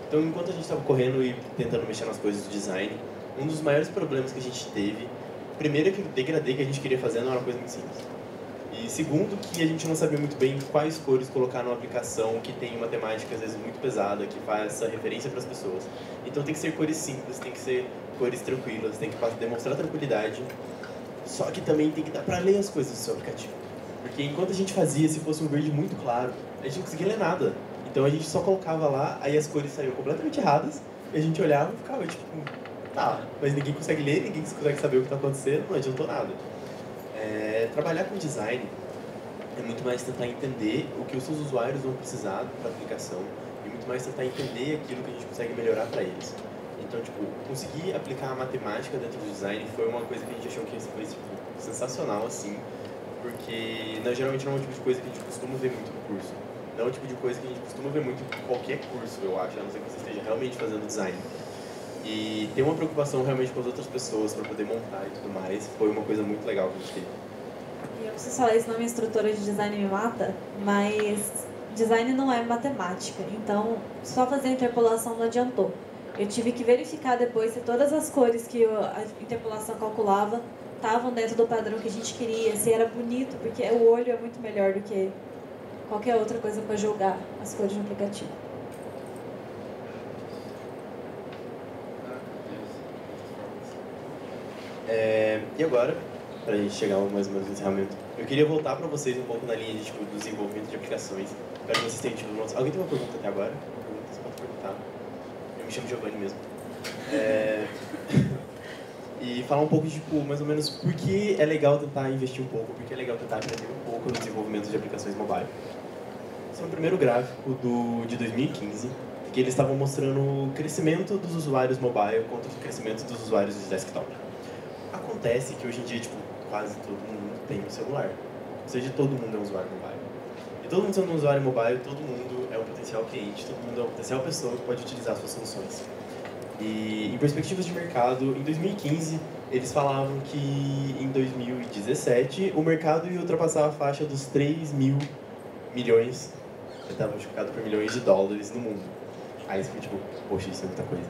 Então, enquanto a gente estava correndo e tentando mexer nas coisas do design, um dos maiores problemas que a gente teve, primeiro é que o degradê que a gente queria fazer não era uma coisa muito simples. E segundo, que a gente não sabia muito bem quais cores colocar numa aplicação que tem uma temática às vezes muito pesada, que faz essa referência para as pessoas. Então tem que ser cores simples, tem que ser cores tranquilas, tem que demonstrar tranquilidade. Só que também tem que dar para ler as coisas do seu aplicativo. Porque enquanto a gente fazia, se fosse um verde muito claro, a gente não conseguia ler nada. Então a gente só colocava lá, aí as cores saíam completamente erradas, e a gente olhava e ficava tipo, mas ninguém consegue ler, ninguém consegue saber o que está acontecendo, não adiantou nada. Trabalhar com design é muito mais tentar entender o que os seus usuários vão precisar para a aplicação e muito mais tentar entender aquilo que a gente consegue melhorar para eles. Então, conseguir aplicar a matemática dentro do design foi uma coisa que a gente achou que foi sensacional, assim, porque geralmente não é um tipo de coisa que a gente costuma ver muito no curso. Não é um tipo de coisa que a gente costuma ver muito em qualquer curso, eu acho, a não ser que você esteja realmente fazendo design. E ter uma preocupação realmente com as outras pessoas para poder montar e tudo mais foi uma coisa muito legal que a gente teve. E eu preciso falar isso, não, minha instrutora de design me mata, mas design não é matemática, então só fazer a interpolação não adiantou. Eu tive que verificar depois se todas as cores que a interpolação calculava estavam dentro do padrão que a gente queria, se era bonito, porque o olho é muito melhor do que qualquer outra coisa para julgar as cores do aplicativo. E agora, para a gente chegar mais ou menos no encerramento, eu queria voltar para vocês um pouco na linha de, do desenvolvimento de aplicações. Espero que vocês tenham tido notas. Alguém tem uma pergunta até agora? Você pode perguntar. Eu me chamo Giovanni mesmo. E falar um pouco de, tipo, mais ou menos, por que é legal tentar investir um pouco, por que é legal tentar aprender um pouco no desenvolvimento de aplicações mobile. Esse é o primeiro gráfico de 2015, que eles estavam mostrando o crescimento dos usuários mobile contra o crescimento dos usuários de desktop. Acontece que hoje em dia, tipo, quase todo mundo tem um celular. Ou seja, todo mundo é um usuário mobile. E todo mundo sendo um usuário mobile, todo mundo é um potencial cliente, todo mundo é uma potencial pessoa que pode utilizar suas soluções. E em perspectivas de mercado, em 2015, eles falavam que em 2017 o mercado ia ultrapassar a faixa dos 3 mil milhões, eu estava multiplicado por milhões de dólares no mundo. Aí você fica tipo, poxa, isso é muita coisa.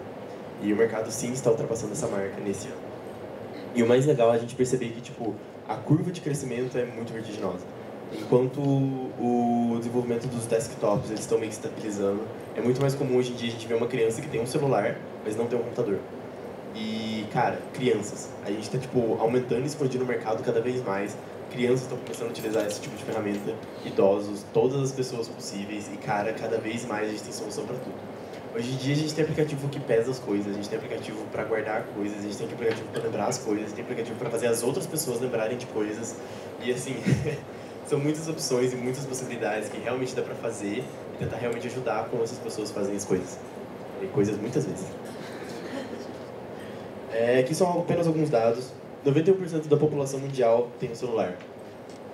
E o mercado sim está ultrapassando essa marca nesse ano. E o mais legal é a gente perceber que tipo, a curva de crescimento é muito vertiginosa. Enquanto o desenvolvimento dos desktops eles estão meio que estabilizando, é muito mais comum hoje em dia a gente ver uma criança que tem um celular, mas não tem um computador. E, cara, crianças, a gente está tipo, aumentando e expandindo o mercado cada vez mais. Crianças estão começando a utilizar esse tipo de ferramenta, idosos, todas as pessoas possíveis. E, cara, cada vez mais a gente tem solução para tudo. Hoje em dia a gente tem aplicativo que pesa as coisas, a gente tem aplicativo para guardar coisas, a gente tem aplicativo para lembrar as coisas, tem aplicativo para fazer as outras pessoas lembrarem de coisas. E, assim... São muitas opções e muitas possibilidades que realmente dá pra fazer e tentar realmente ajudar como essas pessoas fazem as coisas. E coisas muitas vezes. Aqui são apenas alguns dados. 91% da população mundial tem um celular.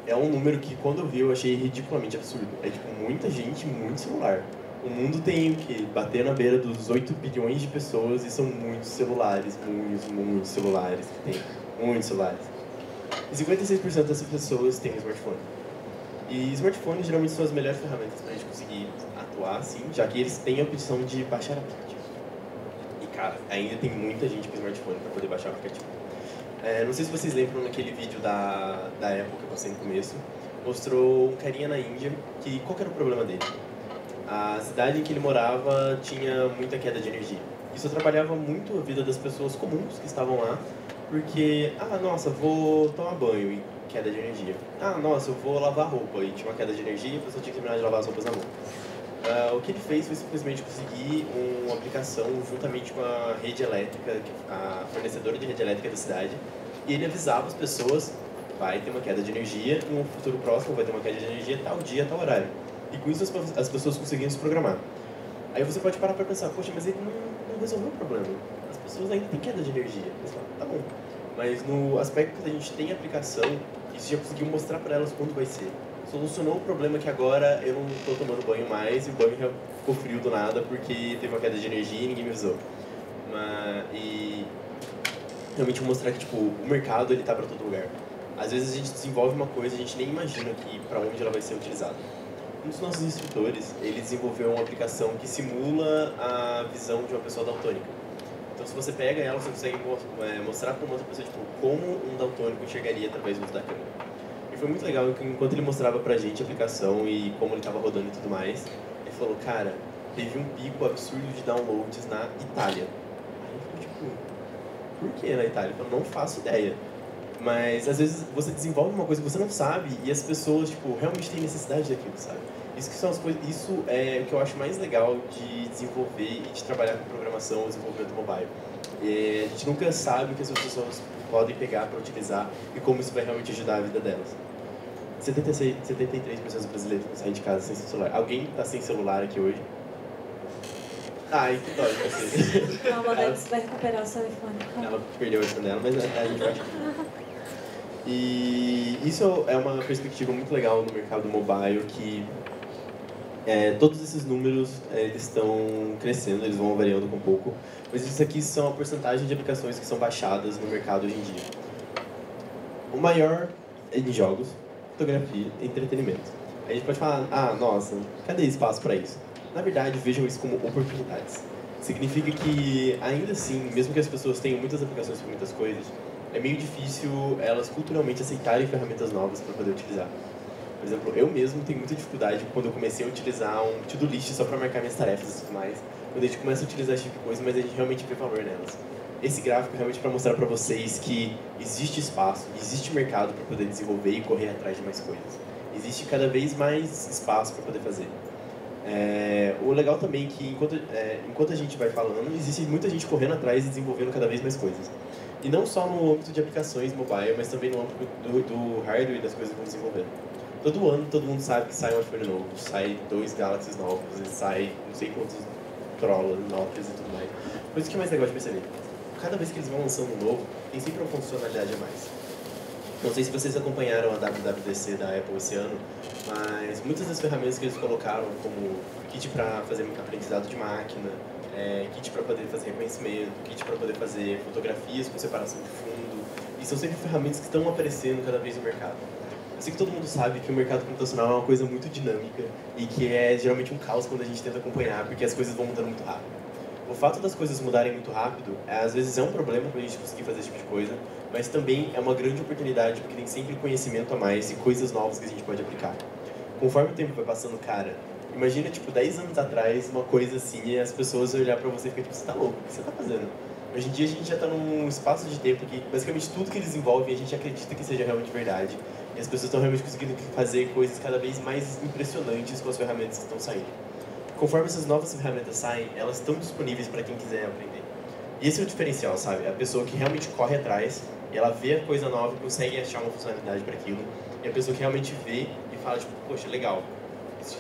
É um número que, quando eu vi, eu achei ridiculamente absurdo. É tipo, muita gente, muito celular. O mundo tem o quê? Bater na beira dos 8 bilhões de pessoas e são muitos celulares, muitos celulares que tem. Muitos celulares. E 56% dessas pessoas têm um smartphone. E smartphones geralmente são as melhores ferramentas para a gente conseguir atuar assim, já que eles têm a opção de baixar aplicativo. E cara, ainda tem muita gente com smartphone para poder baixar o aplicativo. Não sei se vocês lembram naquele vídeo da Apple que eu passei no começo, mostrou um carinha na Índia que qual que era o problema dele? A cidade em que ele morava tinha muita queda de energia. Isso atrapalhava muito a vida das pessoas comuns que estavam lá, porque, nossa, vou tomar banho e queda de energia. Nossa, eu vou lavar roupa e tinha uma queda de energia e a pessoa tinha que terminar de lavar as roupas na mão. O que ele fez foi simplesmente conseguir uma aplicação juntamente com a rede elétrica, a fornecedora de rede elétrica da cidade, e ele avisava as pessoas, vai ter uma queda de energia, em um futuro próximo vai ter uma queda de energia tal dia, tal horário. E com isso as pessoas conseguiam se programar. Aí você pode parar para pensar, poxa, mas ele não resolveu o problema. As pessoas ainda têm queda de energia. Você fala, tá bom. Mas no aspecto que a gente tem aplicação, isso já conseguiu mostrar para elas quando vai ser. Solucionou o problema que agora eu não estou tomando banho mais e o banho já ficou frio do nada porque teve uma queda de energia e ninguém me avisou. E realmente mostrar que tipo, o mercado ele tá para todo lugar. Às vezes a gente desenvolve uma coisa e a gente nem imagina que para onde ela vai ser utilizada. Um dos nossos instrutores, ele desenvolveu uma aplicação que simula a visão de uma pessoa daltônica. Então, se você pega ela, você consegue mostrar para uma outra pessoa tipo, como um daltônico enxergaria através do uso da câmera. E foi muito legal que, enquanto ele mostrava pra gente a aplicação e como ele estava rodando e tudo mais, ele falou, cara, teve um pico absurdo de downloads na Itália. Aí eu falei, tipo, por que na Itália? Eu falei, não faço ideia. Mas, às vezes, você desenvolve uma coisa que você não sabe e as pessoas, tipo, realmente têm necessidade daquilo, sabe? Isso é o que eu acho mais legal de desenvolver e de trabalhar com programação ou desenvolvimento mobile. A gente nunca sabe o que as pessoas podem pegar para utilizar e como isso vai realmente ajudar a vida delas. 73% dos brasileiros não saem de casa sem celular. Alguém está sem celular aqui hoje? Que dó de você. Não, a Modelo vai recuperar o seu iPhone. Ela perdeu o iPhone dela, mas a gente vai... E isso é uma perspectiva muito legal no mercado mobile, que todos esses números eles estão crescendo, eles vão variando um pouco, mas isso aqui são a porcentagem de aplicações que são baixadas no mercado hoje em dia. O maior é em jogos, fotografia e entretenimento. A gente pode falar, nossa, cadê espaço para isso? Na verdade, vejam isso como oportunidades. Significa que, ainda assim, mesmo que as pessoas tenham muitas aplicações para muitas coisas, é meio difícil elas culturalmente aceitarem ferramentas novas para poder utilizar. Por exemplo, eu mesmo tenho muita dificuldade quando eu comecei a utilizar um to-do list só para marcar minhas tarefas e tudo mais. Quando a gente começa a utilizar esse tipo de coisa, mas a gente realmente vê valor nelas. Esse gráfico é realmente para mostrar para vocês que existe espaço, existe mercado para poder desenvolver e correr atrás de mais coisas. Existe cada vez mais espaço para poder fazer. O legal também é que enquanto a gente vai falando, existe muita gente correndo atrás e desenvolvendo cada vez mais coisas. E não só no âmbito de aplicações mobile, mas também no âmbito do hardware e das coisas que vão desenvolvendo. Todo ano, todo mundo sabe que sai um iPhone novo, sai 2 Galaxies novos, sai não sei quantos Trollas, Nokias e tudo mais. Por isso que é mais legal de perceber. Cada vez que eles vão lançando um novo, tem sempre uma funcionalidade a mais. Não sei se vocês acompanharam a WWDC da Apple esse ano, mas muitas das ferramentas que eles colocaram, como kit para fazer aprendizado de máquina, kit para poder fazer reconhecimento, kit para poder fazer fotografias com separação de fundo, e são sempre ferramentas que estão aparecendo cada vez no mercado. Eu sei que todo mundo sabe que o mercado computacional é uma coisa muito dinâmica e que é geralmente um caos quando a gente tenta acompanhar, porque as coisas vão mudando muito rápido. O fato das coisas mudarem muito rápido, às vezes é um problema para a gente conseguir fazer esse tipo de coisa, mas também é uma grande oportunidade, porque tem sempre conhecimento a mais e coisas novas que a gente pode aplicar. Conforme o tempo vai passando, cara, imagina, 10 anos atrás, uma coisa assim, e as pessoas olhar para você e ficar você tá louco, o que você tá fazendo? Hoje em dia a gente já tá num espaço de tempo que, basicamente, tudo que eles desenvolvem, a gente acredita que seja realmente verdade. E as pessoas estão realmente conseguindo fazer coisas cada vez mais impressionantes com as ferramentas que estão saindo. Conforme essas novas ferramentas saem, elas estão disponíveis para quem quiser aprender. E esse é o diferencial, sabe? A pessoa que realmente corre atrás, e ela vê a coisa nova e consegue achar uma funcionalidade para aquilo. E a pessoa que realmente vê e fala, poxa, legal. Isso,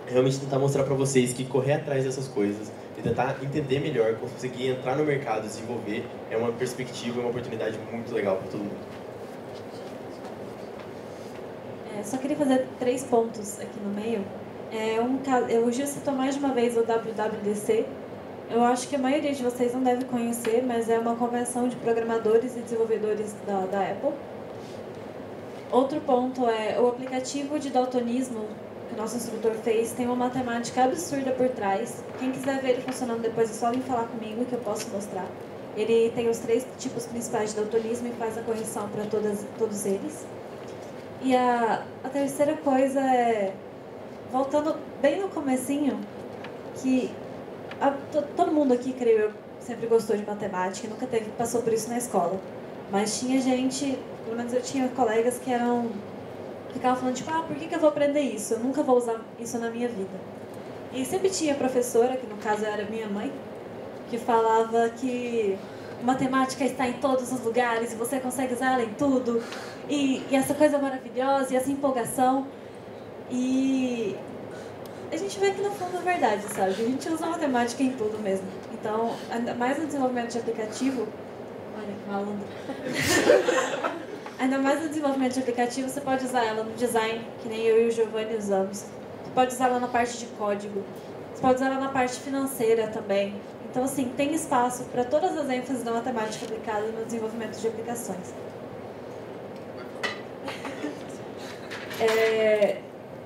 realmente tentar mostrar para vocês que correr atrás dessas coisas e tentar entender melhor, conseguir entrar no mercado, desenvolver, é uma perspectiva, uma oportunidade muito legal para todo mundo. Só queria fazer 3 pontos aqui no meio. O Gil citou mais de uma vez o WWDC. Eu acho que a maioria de vocês não deve conhecer, mas é uma convenção de programadores e desenvolvedores da Apple. Outro ponto é o aplicativo de daltonismo que o nosso instrutor fez, tem uma matemática absurda por trás. Quem quiser ver ele funcionando depois é só vir falar comigo que eu posso mostrar. Ele tem os 3 tipos principais de daltonismo e faz a correção para todos eles. E a terceira coisa é, voltando bem no comecinho, que todo mundo aqui, creio eu, sempre gostou de matemática e nunca passou por isso na escola. Mas tinha gente, pelo menos eu tinha colegas que ficavam falando, por que eu vou aprender isso? Eu nunca vou usar isso na minha vida. E sempre tinha professora, que no caso era minha mãe, que falava que matemática está em todos os lugares e você consegue usar ela em tudo. E essa coisa maravilhosa, e essa empolgação. E a gente vê que no fundo é verdade, sabe? A gente usa matemática em tudo mesmo. Então, ainda mais no desenvolvimento de aplicativo... Olha que malandro. Ainda mais no desenvolvimento de aplicativo, você pode usar ela no design, que nem eu e o Giovanni usamos. Você pode usar ela na parte de código. Você pode usar ela na parte financeira também. Então, assim, tem espaço para todas as ênfases da matemática aplicada no desenvolvimento de aplicações.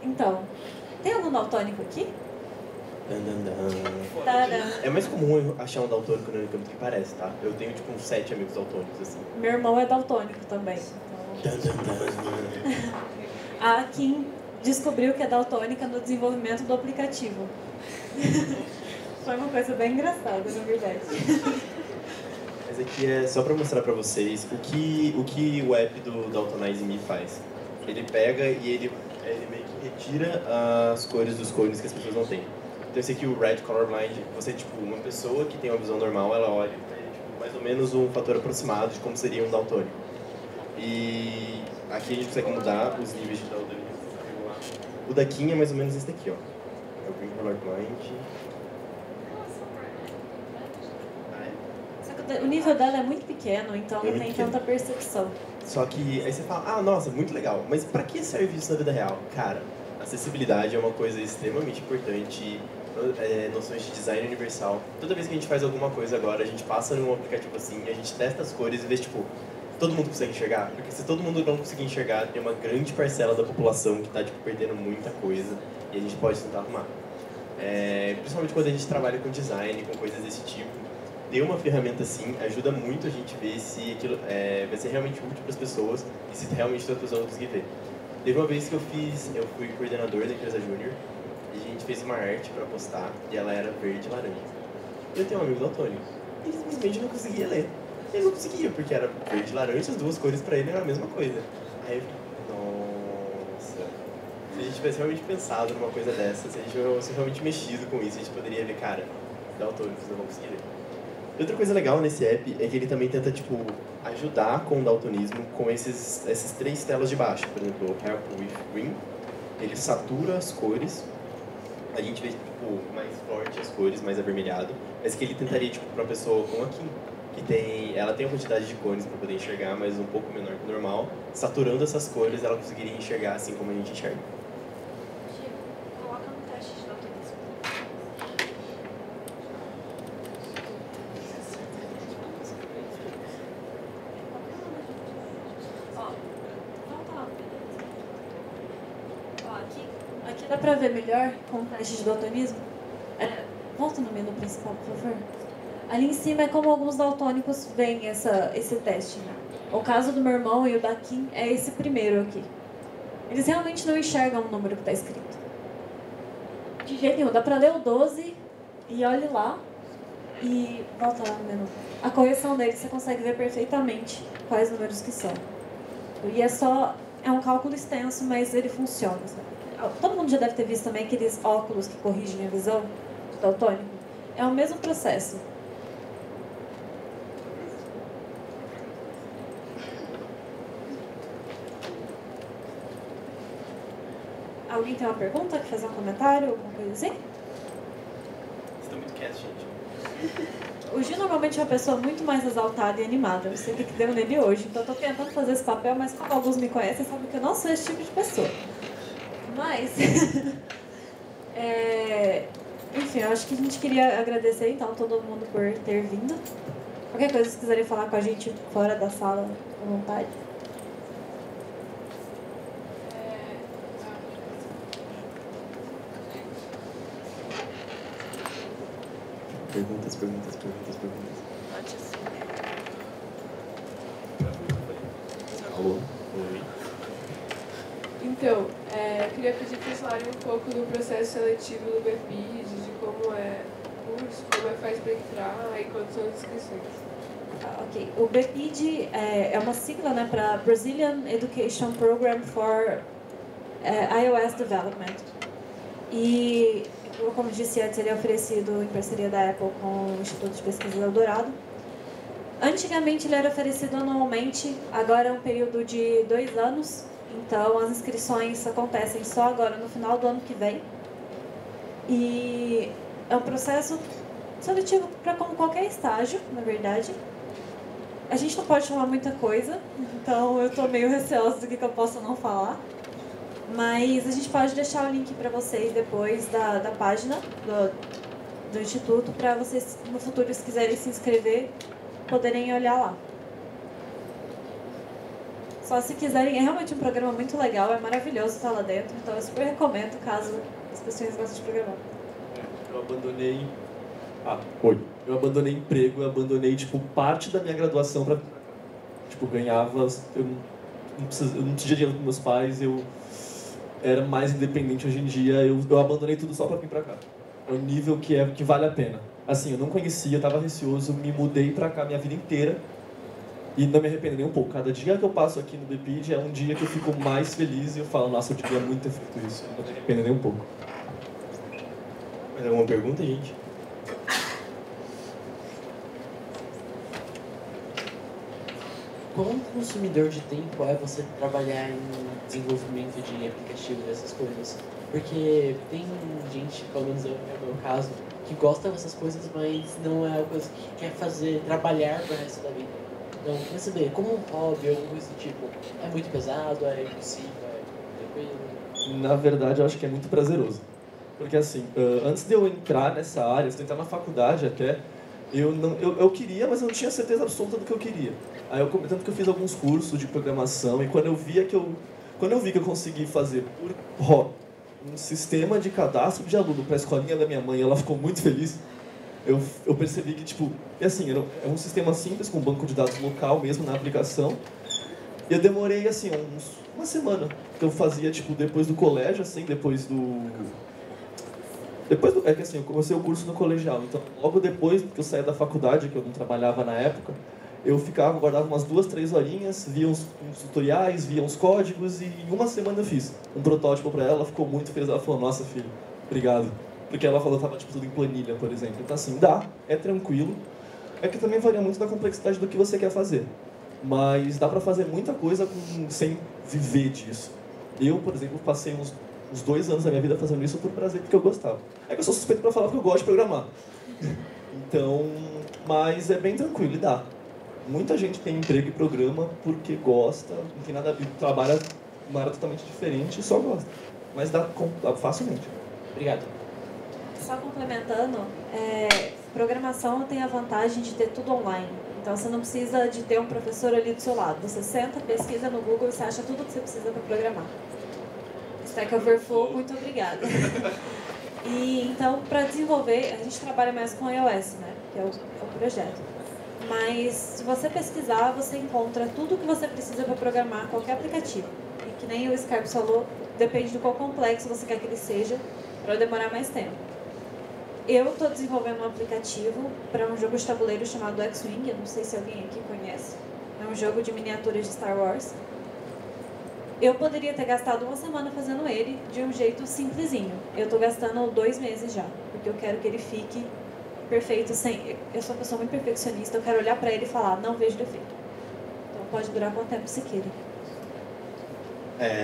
Então, tem algum daltônico aqui? É mais comum achar um daltônico no Unicamp do que parece, tá? Eu tenho uns 7 amigos daltônicos, assim. Meu irmão é daltônico também. A Kim descobriu que é daltônica no desenvolvimento do aplicativo. Foi uma coisa bem engraçada, na verdade. Mas aqui é só pra mostrar pra vocês o que o app do Daltonize Me faz. Ele pega e ele meio que retira as cores dos cones que as pessoas não têm. Então esse aqui, o Red Colorblind, você, uma pessoa que tem uma visão normal, ela olha mais ou menos um fator aproximado de como seria um daltônico. E aqui a gente consegue mudar os níveis de daltonismo. O da Kim é mais ou menos esse daqui, ó. É o Green Colorblind. O nível dela é muito pequeno, então não tem tanta percepção. Só que aí você fala, ah, nossa, muito legal, mas pra que serve isso na vida real? Cara, acessibilidade é uma coisa extremamente importante, noções de design universal. Toda vez que a gente faz alguma coisa agora, a gente passa num aplicativo assim, a gente testa as cores e vê, tipo, todo mundo consegue enxergar? Porque se todo mundo não conseguir enxergar, tem uma grande parcela da população que tá, tipo, perdendo muita coisa e a gente pode tentar arrumar. Principalmente quando a gente trabalha com design, com coisas desse tipo, ter uma ferramenta assim ajuda muito a gente ver se aquilo vai ser realmente útil para as pessoas e se realmente as pessoas vão conseguir ver. Teve uma vez que eu fui coordenador da empresa Júnior e a gente fez uma arte para postar e ela era verde e laranja. E eu tenho um amigo daltônico e ele simplesmente não conseguia ler. Ele não conseguia, porque era verde e laranja, as duas cores para ele eram a mesma coisa. Aí eu falei, nossa, se a gente tivesse realmente pensado numa coisa dessa, se a gente tivesse realmente mexido com isso, a gente poderia ver, cara, daltônicos não vão conseguir ler. Outra coisa legal nesse app é que ele também tenta, tipo, ajudar com o daltonismo com essas três telas de baixo. Por exemplo, o Help with Green, ele satura as cores, a gente vê, tipo, mais forte as cores, mais avermelhado, mas que ele tentaria, tipo, para uma pessoa como aqui, que ela tem a quantidade de cores para poder enxergar, mas um pouco menor que o normal, saturando essas cores, ela conseguiria enxergar assim como a gente enxerga. Coloca no teste de daltonismo. Aqui dá pra ver melhor com o teste de daltonismo? Volta no menu principal, por favor. Ali em cima é como alguns daltônicos veem esse teste. O caso do meu irmão e o da Kim é esse primeiro aqui. Eles realmente não enxergam o número que está escrito. De jeito nenhum. Dá pra ler o 12 e olhe lá e volta lá no menu. A correção dele você consegue ver perfeitamente quais números que são. E é um cálculo extenso, mas ele funciona. Sabe? Todo mundo já deve ter visto também aqueles óculos que corrigem a visão de daltônico. É o mesmo processo. Alguém tem uma pergunta? Quer fazer um comentário? Alguma coisa assim? Vocês estão muito quietos, gente. O Gil normalmente é uma pessoa muito mais exaltada e animada. Não sei o que deu nele hoje. Então eu tô tentando fazer esse papel, mas como alguns me conhecem, sabem que eu não sou esse tipo de pessoa. Mas... enfim, eu acho que a gente queria agradecer, então, todo mundo por ter vindo. Qualquer coisa, se quiserem falar com a gente fora da sala, à vontade. Perguntas. Alô? Oi. Então, eu queria pedir para vocês falarem um pouco do processo seletivo do BPID, de como é o curso, como faz para entrar e quantas são as inscrições. Ok. O BPID é uma sigla, né, para Brazilian Education Program for iOS Development. E, como disse antes, ele é oferecido em parceria da Apple com o Instituto de Pesquisa Eldorado. Antigamente ele era oferecido anualmente, agora é um período de 2 anos, então as inscrições acontecem só agora no final do ano que vem. E é um processo seletivo para como qualquer estágio, na verdade. A gente não pode falar muita coisa, então eu estou meio receosa do que eu posso não falar. Mas a gente pode deixar o link para vocês depois da página do Instituto, para vocês no futuro, se quiserem se inscrever, poderem olhar lá. Só se quiserem, é realmente um programa muito legal, é maravilhoso estar lá dentro, então eu super recomendo caso as pessoas gostem de programar. Eu abandonei... Eu abandonei emprego, eu abandonei, tipo, parte da minha graduação pra... Tipo, ganhava... Eu não precisava dinheiro dos meus pais, eu era mais independente hoje em dia, eu abandonei tudo só pra vir pra cá. É um nível que vale a pena. Assim, eu não conhecia, eu tava receoso, me mudei pra cá minha vida inteira e não me arrependo nem um pouco. Cada dia que eu passo aqui no BPID é um dia que eu fico mais feliz e eu falo, nossa, eu devia muito ter feito isso. Eu não me arrependo nem um pouco. Mais alguma pergunta, gente? Quão consumidor de tempo é você trabalhar em desenvolvimento de aplicativos e essas coisas? Porque tem gente, pelo menos é o meu caso, que gosta dessas coisas, mas não é uma coisa que quer fazer, trabalhar pro resto da vida. Então, quer saber, como um hobby ou coisa do tipo, é muito pesado, é impossível, é tranquilo? Na verdade, eu acho que é muito prazeroso. Porque assim, antes de eu entrar nessa área, antes de eu entrar na faculdade até, eu queria, mas eu não tinha certeza absoluta do que eu queria. Aí tanto que eu fiz alguns cursos de programação e quando eu vi que eu consegui fazer por hobby um sistema de cadastro de aluno para a escolinha da minha mãe, ela ficou muito feliz. Eu percebi que, tipo, assim, é um sistema simples, com banco de dados local mesmo na aplicação. E eu demorei, assim, uma semana, que eu fazia, tipo, depois do colégio, assim, é que assim, eu comecei o curso no colegial, então logo depois que eu saí da faculdade, que eu não trabalhava na época, eu guardava umas 2, 3 horinhas, via uns tutoriais, via uns códigos e em uma semana eu fiz um protótipo para ela ficou muito feliz. Ela falou, nossa filho, obrigado. Porque ela falou que tava tipo, tudo em planilha, por exemplo. Então assim, é tranquilo. É que também varia muito da complexidade do que você quer fazer. Mas dá para fazer muita coisa sem viver disso. Eu, por exemplo, passei uns 2 anos da minha vida fazendo isso por prazer, porque eu gostava. É que eu sou suspeito para falar porque eu gosto de programar. Então, mas é bem tranquilo e dá. Muita gente tem emprego e programa porque gosta, não tem nada a ver, trabalha uma área totalmente diferente e só gosta. Mas dá facilmente. Obrigado. Só complementando, programação tem a vantagem de ter tudo online. Então você não precisa de ter um professor ali do seu lado. Você senta, pesquisa no Google e você acha tudo que você precisa para programar. Stack Overflow, muito obrigada. E então, para desenvolver, a gente trabalha mais com iOS, né? Que é o projeto. Mas se você pesquisar, você encontra tudo que você precisa para programar qualquer aplicativo. E que nem o Scarpes falou, depende do quão complexo você quer que ele seja, para demorar mais tempo. Eu estou desenvolvendo um aplicativo para um jogo de tabuleiro chamado X-Wing, eu não sei se alguém aqui conhece. É um jogo de miniaturas de Star Wars. Eu poderia ter gastado uma semana fazendo ele de um jeito simplesinho. Eu estou gastando 2 meses já, porque eu quero que ele fique perfeito. Eu sou uma pessoa muito perfeccionista, eu quero olhar para ele e falar, não vejo defeito. Então pode durar quanto tempo você queira.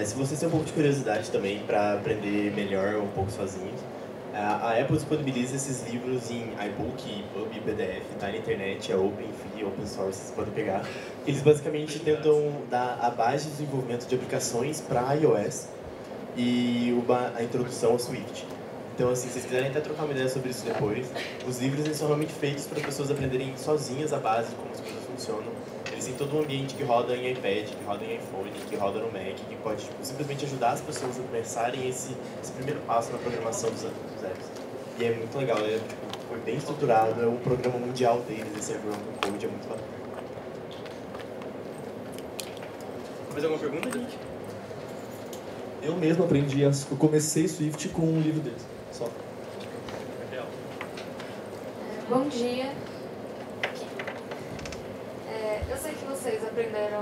Se vocês têm um pouco de curiosidade também para aprender melhor um pouco sozinhos, a Apple disponibiliza esses livros em iBook, EPUB, PDF, tá na internet, é open, free, open source, vocês podem pegar. Eles basicamente tentam dar a base de desenvolvimento de aplicações para iOS e a introdução ao Swift. Então, assim, se vocês quiserem até trocar uma ideia sobre isso depois, os livros eles são realmente feitos para as pessoas aprenderem sozinhas a base de como as coisas funcionam. Eles têm todo um ambiente que roda em iPad, que roda em iPhone, que roda no Mac, que pode simplesmente ajudar as pessoas a começarem esse primeiro passo na programação dos apps. E é muito legal, foi bem estruturado, é o programa mundial deles, esse Everyone Can Code, é muito bacana. Mais alguma pergunta, gente? Eu mesmo aprendi, eu comecei Swift com um livro deles, só. Bom dia. Eu sei que vocês aprenderam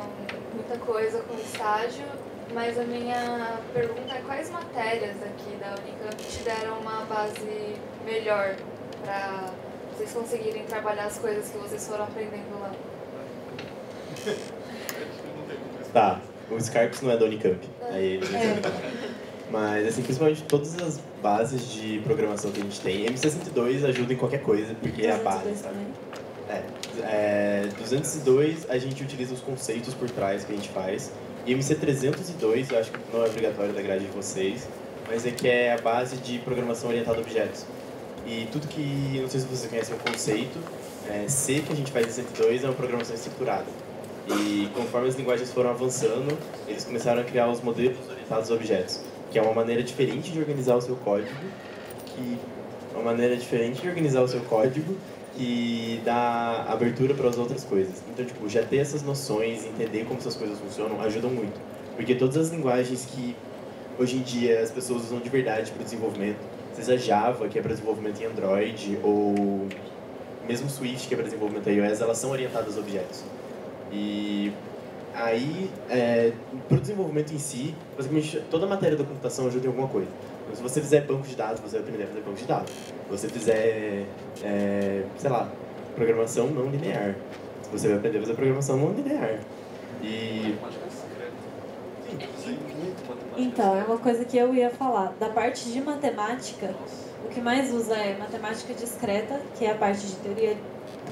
muita coisa com o estágio, mas a minha pergunta é quais matérias aqui da Unicamp te deram uma base melhor para vocês conseguirem trabalhar as coisas que vocês foram aprendendo lá? Tá, o Scarpes não é da Unicamp. Aí ele... Mas, assim, principalmente todas as bases de programação que a gente tem. M62 ajuda em qualquer coisa, porque é a base, sabe? 202 a gente utiliza os conceitos por trás que a gente faz. E MC302, eu acho que não é obrigatório da grade de vocês, mas é que é a base de programação orientada a objetos. E tudo que, não sei se vocês conhecem o conceito, C que a gente faz em 102 é uma programação estruturada. E conforme as linguagens foram avançando, eles começaram a criar os modelos orientados a objetos, que é uma maneira diferente de organizar o seu código, que dá abertura para as outras coisas. Então, tipo, já ter essas noções, entender como essas coisas funcionam, ajudam muito. Porque todas as linguagens que hoje em dia as pessoas usam de verdade para desenvolvimento, seja Java, que é para desenvolvimento em Android, ou mesmo Swift, que é para desenvolvimento em iOS, elas são orientadas a objetos. E aí, para o desenvolvimento em si, basicamente toda a matéria da computação ajuda em alguma coisa. Então, se você fizer banco de dados, você vai aprender a fazer banco de dados. Se você fizer, sei lá, programação não linear, você vai aprender a fazer programação não linear. E... Então, é uma coisa que eu ia falar. Da parte de matemática, o que mais usa é matemática discreta, que é a parte de teoria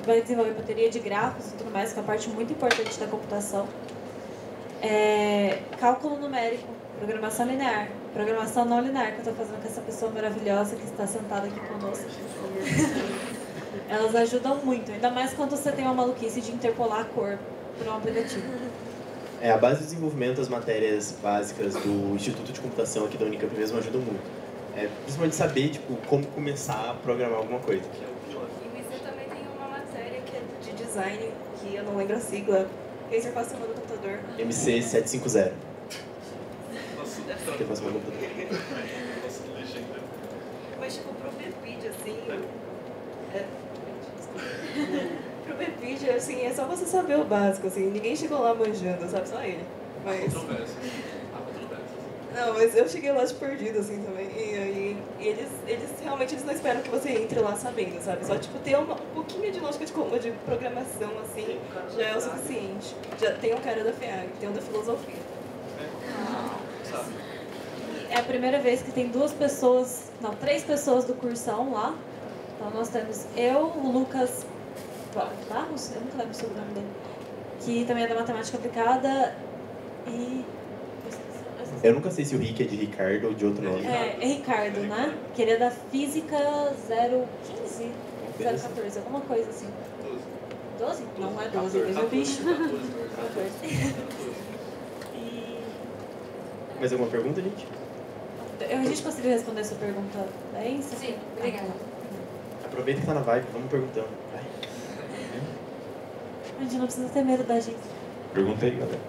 vai desenvolver bateria de gráficos e tudo mais, que é uma parte muito importante da computação. Cálculo numérico, programação linear, programação não linear, que eu estou fazendo com essa pessoa maravilhosa que está sentada aqui conosco. Elas ajudam muito, ainda mais quando você tem uma maluquice de interpolar a cor por um aplicativo. A base de desenvolvimento, as matérias básicas do Instituto de Computação aqui da Unicamp mesmo ajudam muito. Principalmente saber tipo, como começar a programar alguma coisa. E você também tem uma matéria que é de design, que eu não lembro a sigla, que aí você passa no computador. MC750. Que eu faço no computador. Mas tipo, pro BPID, assim... Pro BPID, assim, é só você saber o básico, assim. Ninguém chegou lá manjando, sabe? Só ele. Mas... Não, mas eu cheguei lá de perdido, assim, também. E eles realmente não esperam que você entre lá sabendo, sabe? Só, tipo, ter um pouquinho de lógica de programação, assim, já é o suficiente. Já tem um cara da FEAG, tem um da filosofia. É a primeira vez que tem 3 pessoas do cursão lá. Então nós temos eu, o Lucas Barros, eu nunca lembro sobre o nome dele, que também é da matemática aplicada, e... Eu nunca sei se o Rick é de Ricardo ou de outro nome. É Ricardo, né? Que ele é da Física 015, 014, alguma coisa assim. 12? Não é 12, é meu bicho. 14. Mais alguma pergunta, gente? A gente conseguiu responder a sua pergunta bem? Sim, obrigada. Aproveita que tá na vibe, vamos perguntando. Vai. A gente não precisa ter medo da gente. Pergunta aí, galera.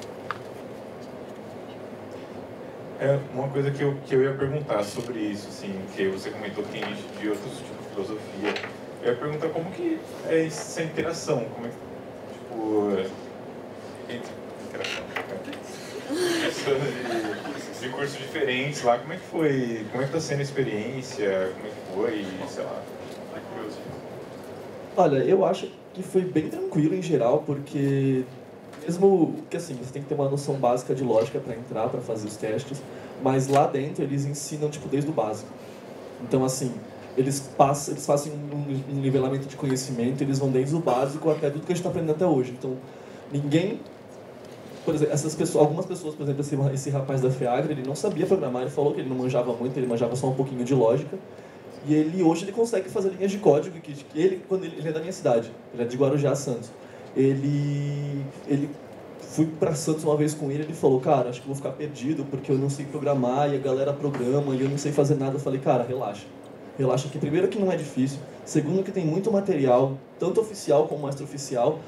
Uma coisa que eu ia perguntar sobre isso, assim, que você comentou que tem gente de outros tipos de filosofia. Eu ia perguntar como que é essa interação, como é que, interação, de cursos diferentes lá, como é que foi, como é que tá sendo a experiência, como é que foi, sei lá, curioso. Olha, eu acho que foi bem tranquilo em geral, porque mesmo que assim, você tem que ter uma noção básica de lógica para entrar, para fazer os testes, mas lá dentro eles ensinam tipo desde o básico. Então assim, eles fazem um nivelamento de conhecimento, eles vão desde o básico até tudo que a gente está aprendendo até hoje. Então, ninguém... Por exemplo, algumas pessoas, por exemplo, esse rapaz da FEAGRE, ele não sabia programar, ele falou que ele não manjava muito, ele manjava só um pouquinho de lógica. E hoje ele consegue fazer linhas de código, quando ele é da minha cidade, ele é de Guarujá, Santos. Fui para Santos uma vez com ele, ele falou, cara, acho que vou ficar perdido porque eu não sei programar e a galera programa e eu não sei fazer nada. Eu falei, cara, relaxa. Relaxa que primeiro que não é difícil, segundo que tem muito material, tanto oficial como extraoficial,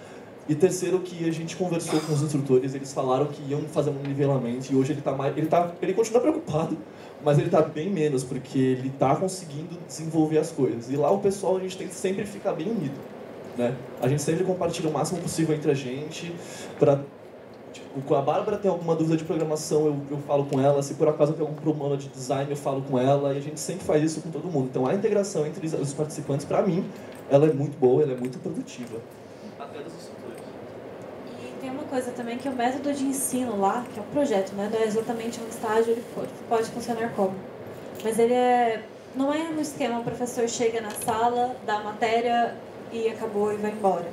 e terceiro que a gente conversou com os instrutores, eles falaram que iam fazer um nivelamento e hoje ele continua preocupado, mas ele está bem menos porque ele está conseguindo desenvolver as coisas. E lá o pessoal, a gente tem que sempre ficar bem unido, né? A gente sempre compartilha o máximo possível entre a gente para... Com a Bárbara tem alguma dúvida de programação, eu falo com ela. Se por acaso tem algum problema de design, eu falo com ela. E a gente sempre faz isso com todo mundo. Então a integração entre os participantes, para mim, ela é muito boa, ela é muito produtiva. Até dos instrutores. E tem uma coisa também que o método de ensino lá, que é um projeto, né? Não é exatamente um estágio, ele pode funcionar como. Mas ele não é um esquema, o professor chega na sala, dá a matéria e acabou e vai embora.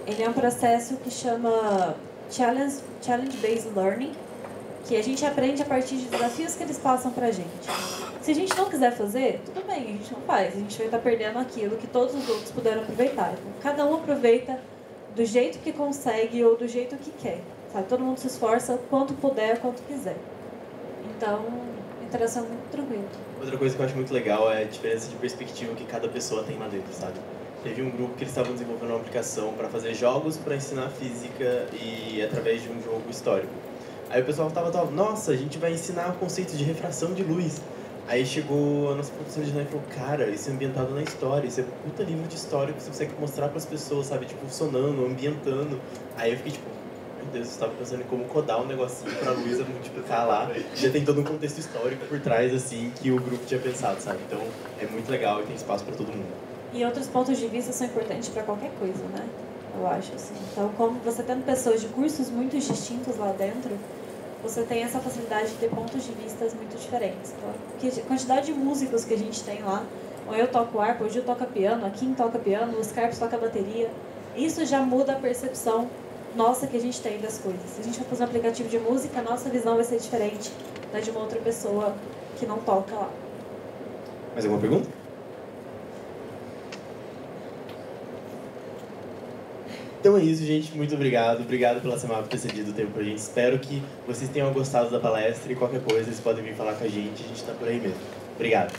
Ele é um processo que chama Challenge-Based Learning, que a gente aprende a partir de desafios que eles passam pra gente. Se a gente não quiser fazer, tudo bem, a gente não faz. A gente vai estar perdendo aquilo que todos os outros puderam aproveitar. Então, cada um aproveita do jeito que consegue ou do jeito que quer. Sabe? Todo mundo se esforça quanto puder, quanto quiser. Então, a interação é muito tranquila. Outra coisa que eu acho muito legal é a diferença de perspectiva que cada pessoa tem lá dentro, sabe? Teve um grupo que eles estavam desenvolvendo uma aplicação para fazer jogos para ensinar física e através de um jogo histórico. Aí o pessoal tava, nossa, a gente vai ensinar o conceito de refração de luz. Aí chegou a nossa professora de design e falou, cara, isso é ambientado na história, isso é puta livro de história que você consegue mostrar para as pessoas, sabe, tipo, funcionando, ambientando. Aí eu fiquei tipo, meu Deus, eu estava pensando em como codar um negocinho para a Luísa multiplicar lá. Já tem todo um contexto histórico por trás, assim, que o grupo tinha pensado, sabe? Então é muito legal e tem espaço para todo mundo. E outros pontos de vista são importantes para qualquer coisa, né? Eu acho, assim. Então, como você tendo pessoas de cursos muito distintos lá dentro, você tem essa facilidade de ter pontos de vista muito diferentes. Então, a quantidade de músicos que a gente tem lá Ou eu toco harpa, o Gil toca piano, a Kim toca piano, o Scarpes toca bateria. Isso já muda a percepção nossa que a gente tem das coisas. Se a gente for fazer um aplicativo de música, a nossa visão vai ser diferente da de uma outra pessoa que não toca lá. Mais alguma pergunta? Então é isso, gente. Muito obrigado. Obrigado pela semana por ter cedido o tempo pra gente. Espero que vocês tenham gostado da palestra e qualquer coisa, vocês podem vir falar com a gente. A gente tá por aí mesmo. Obrigado.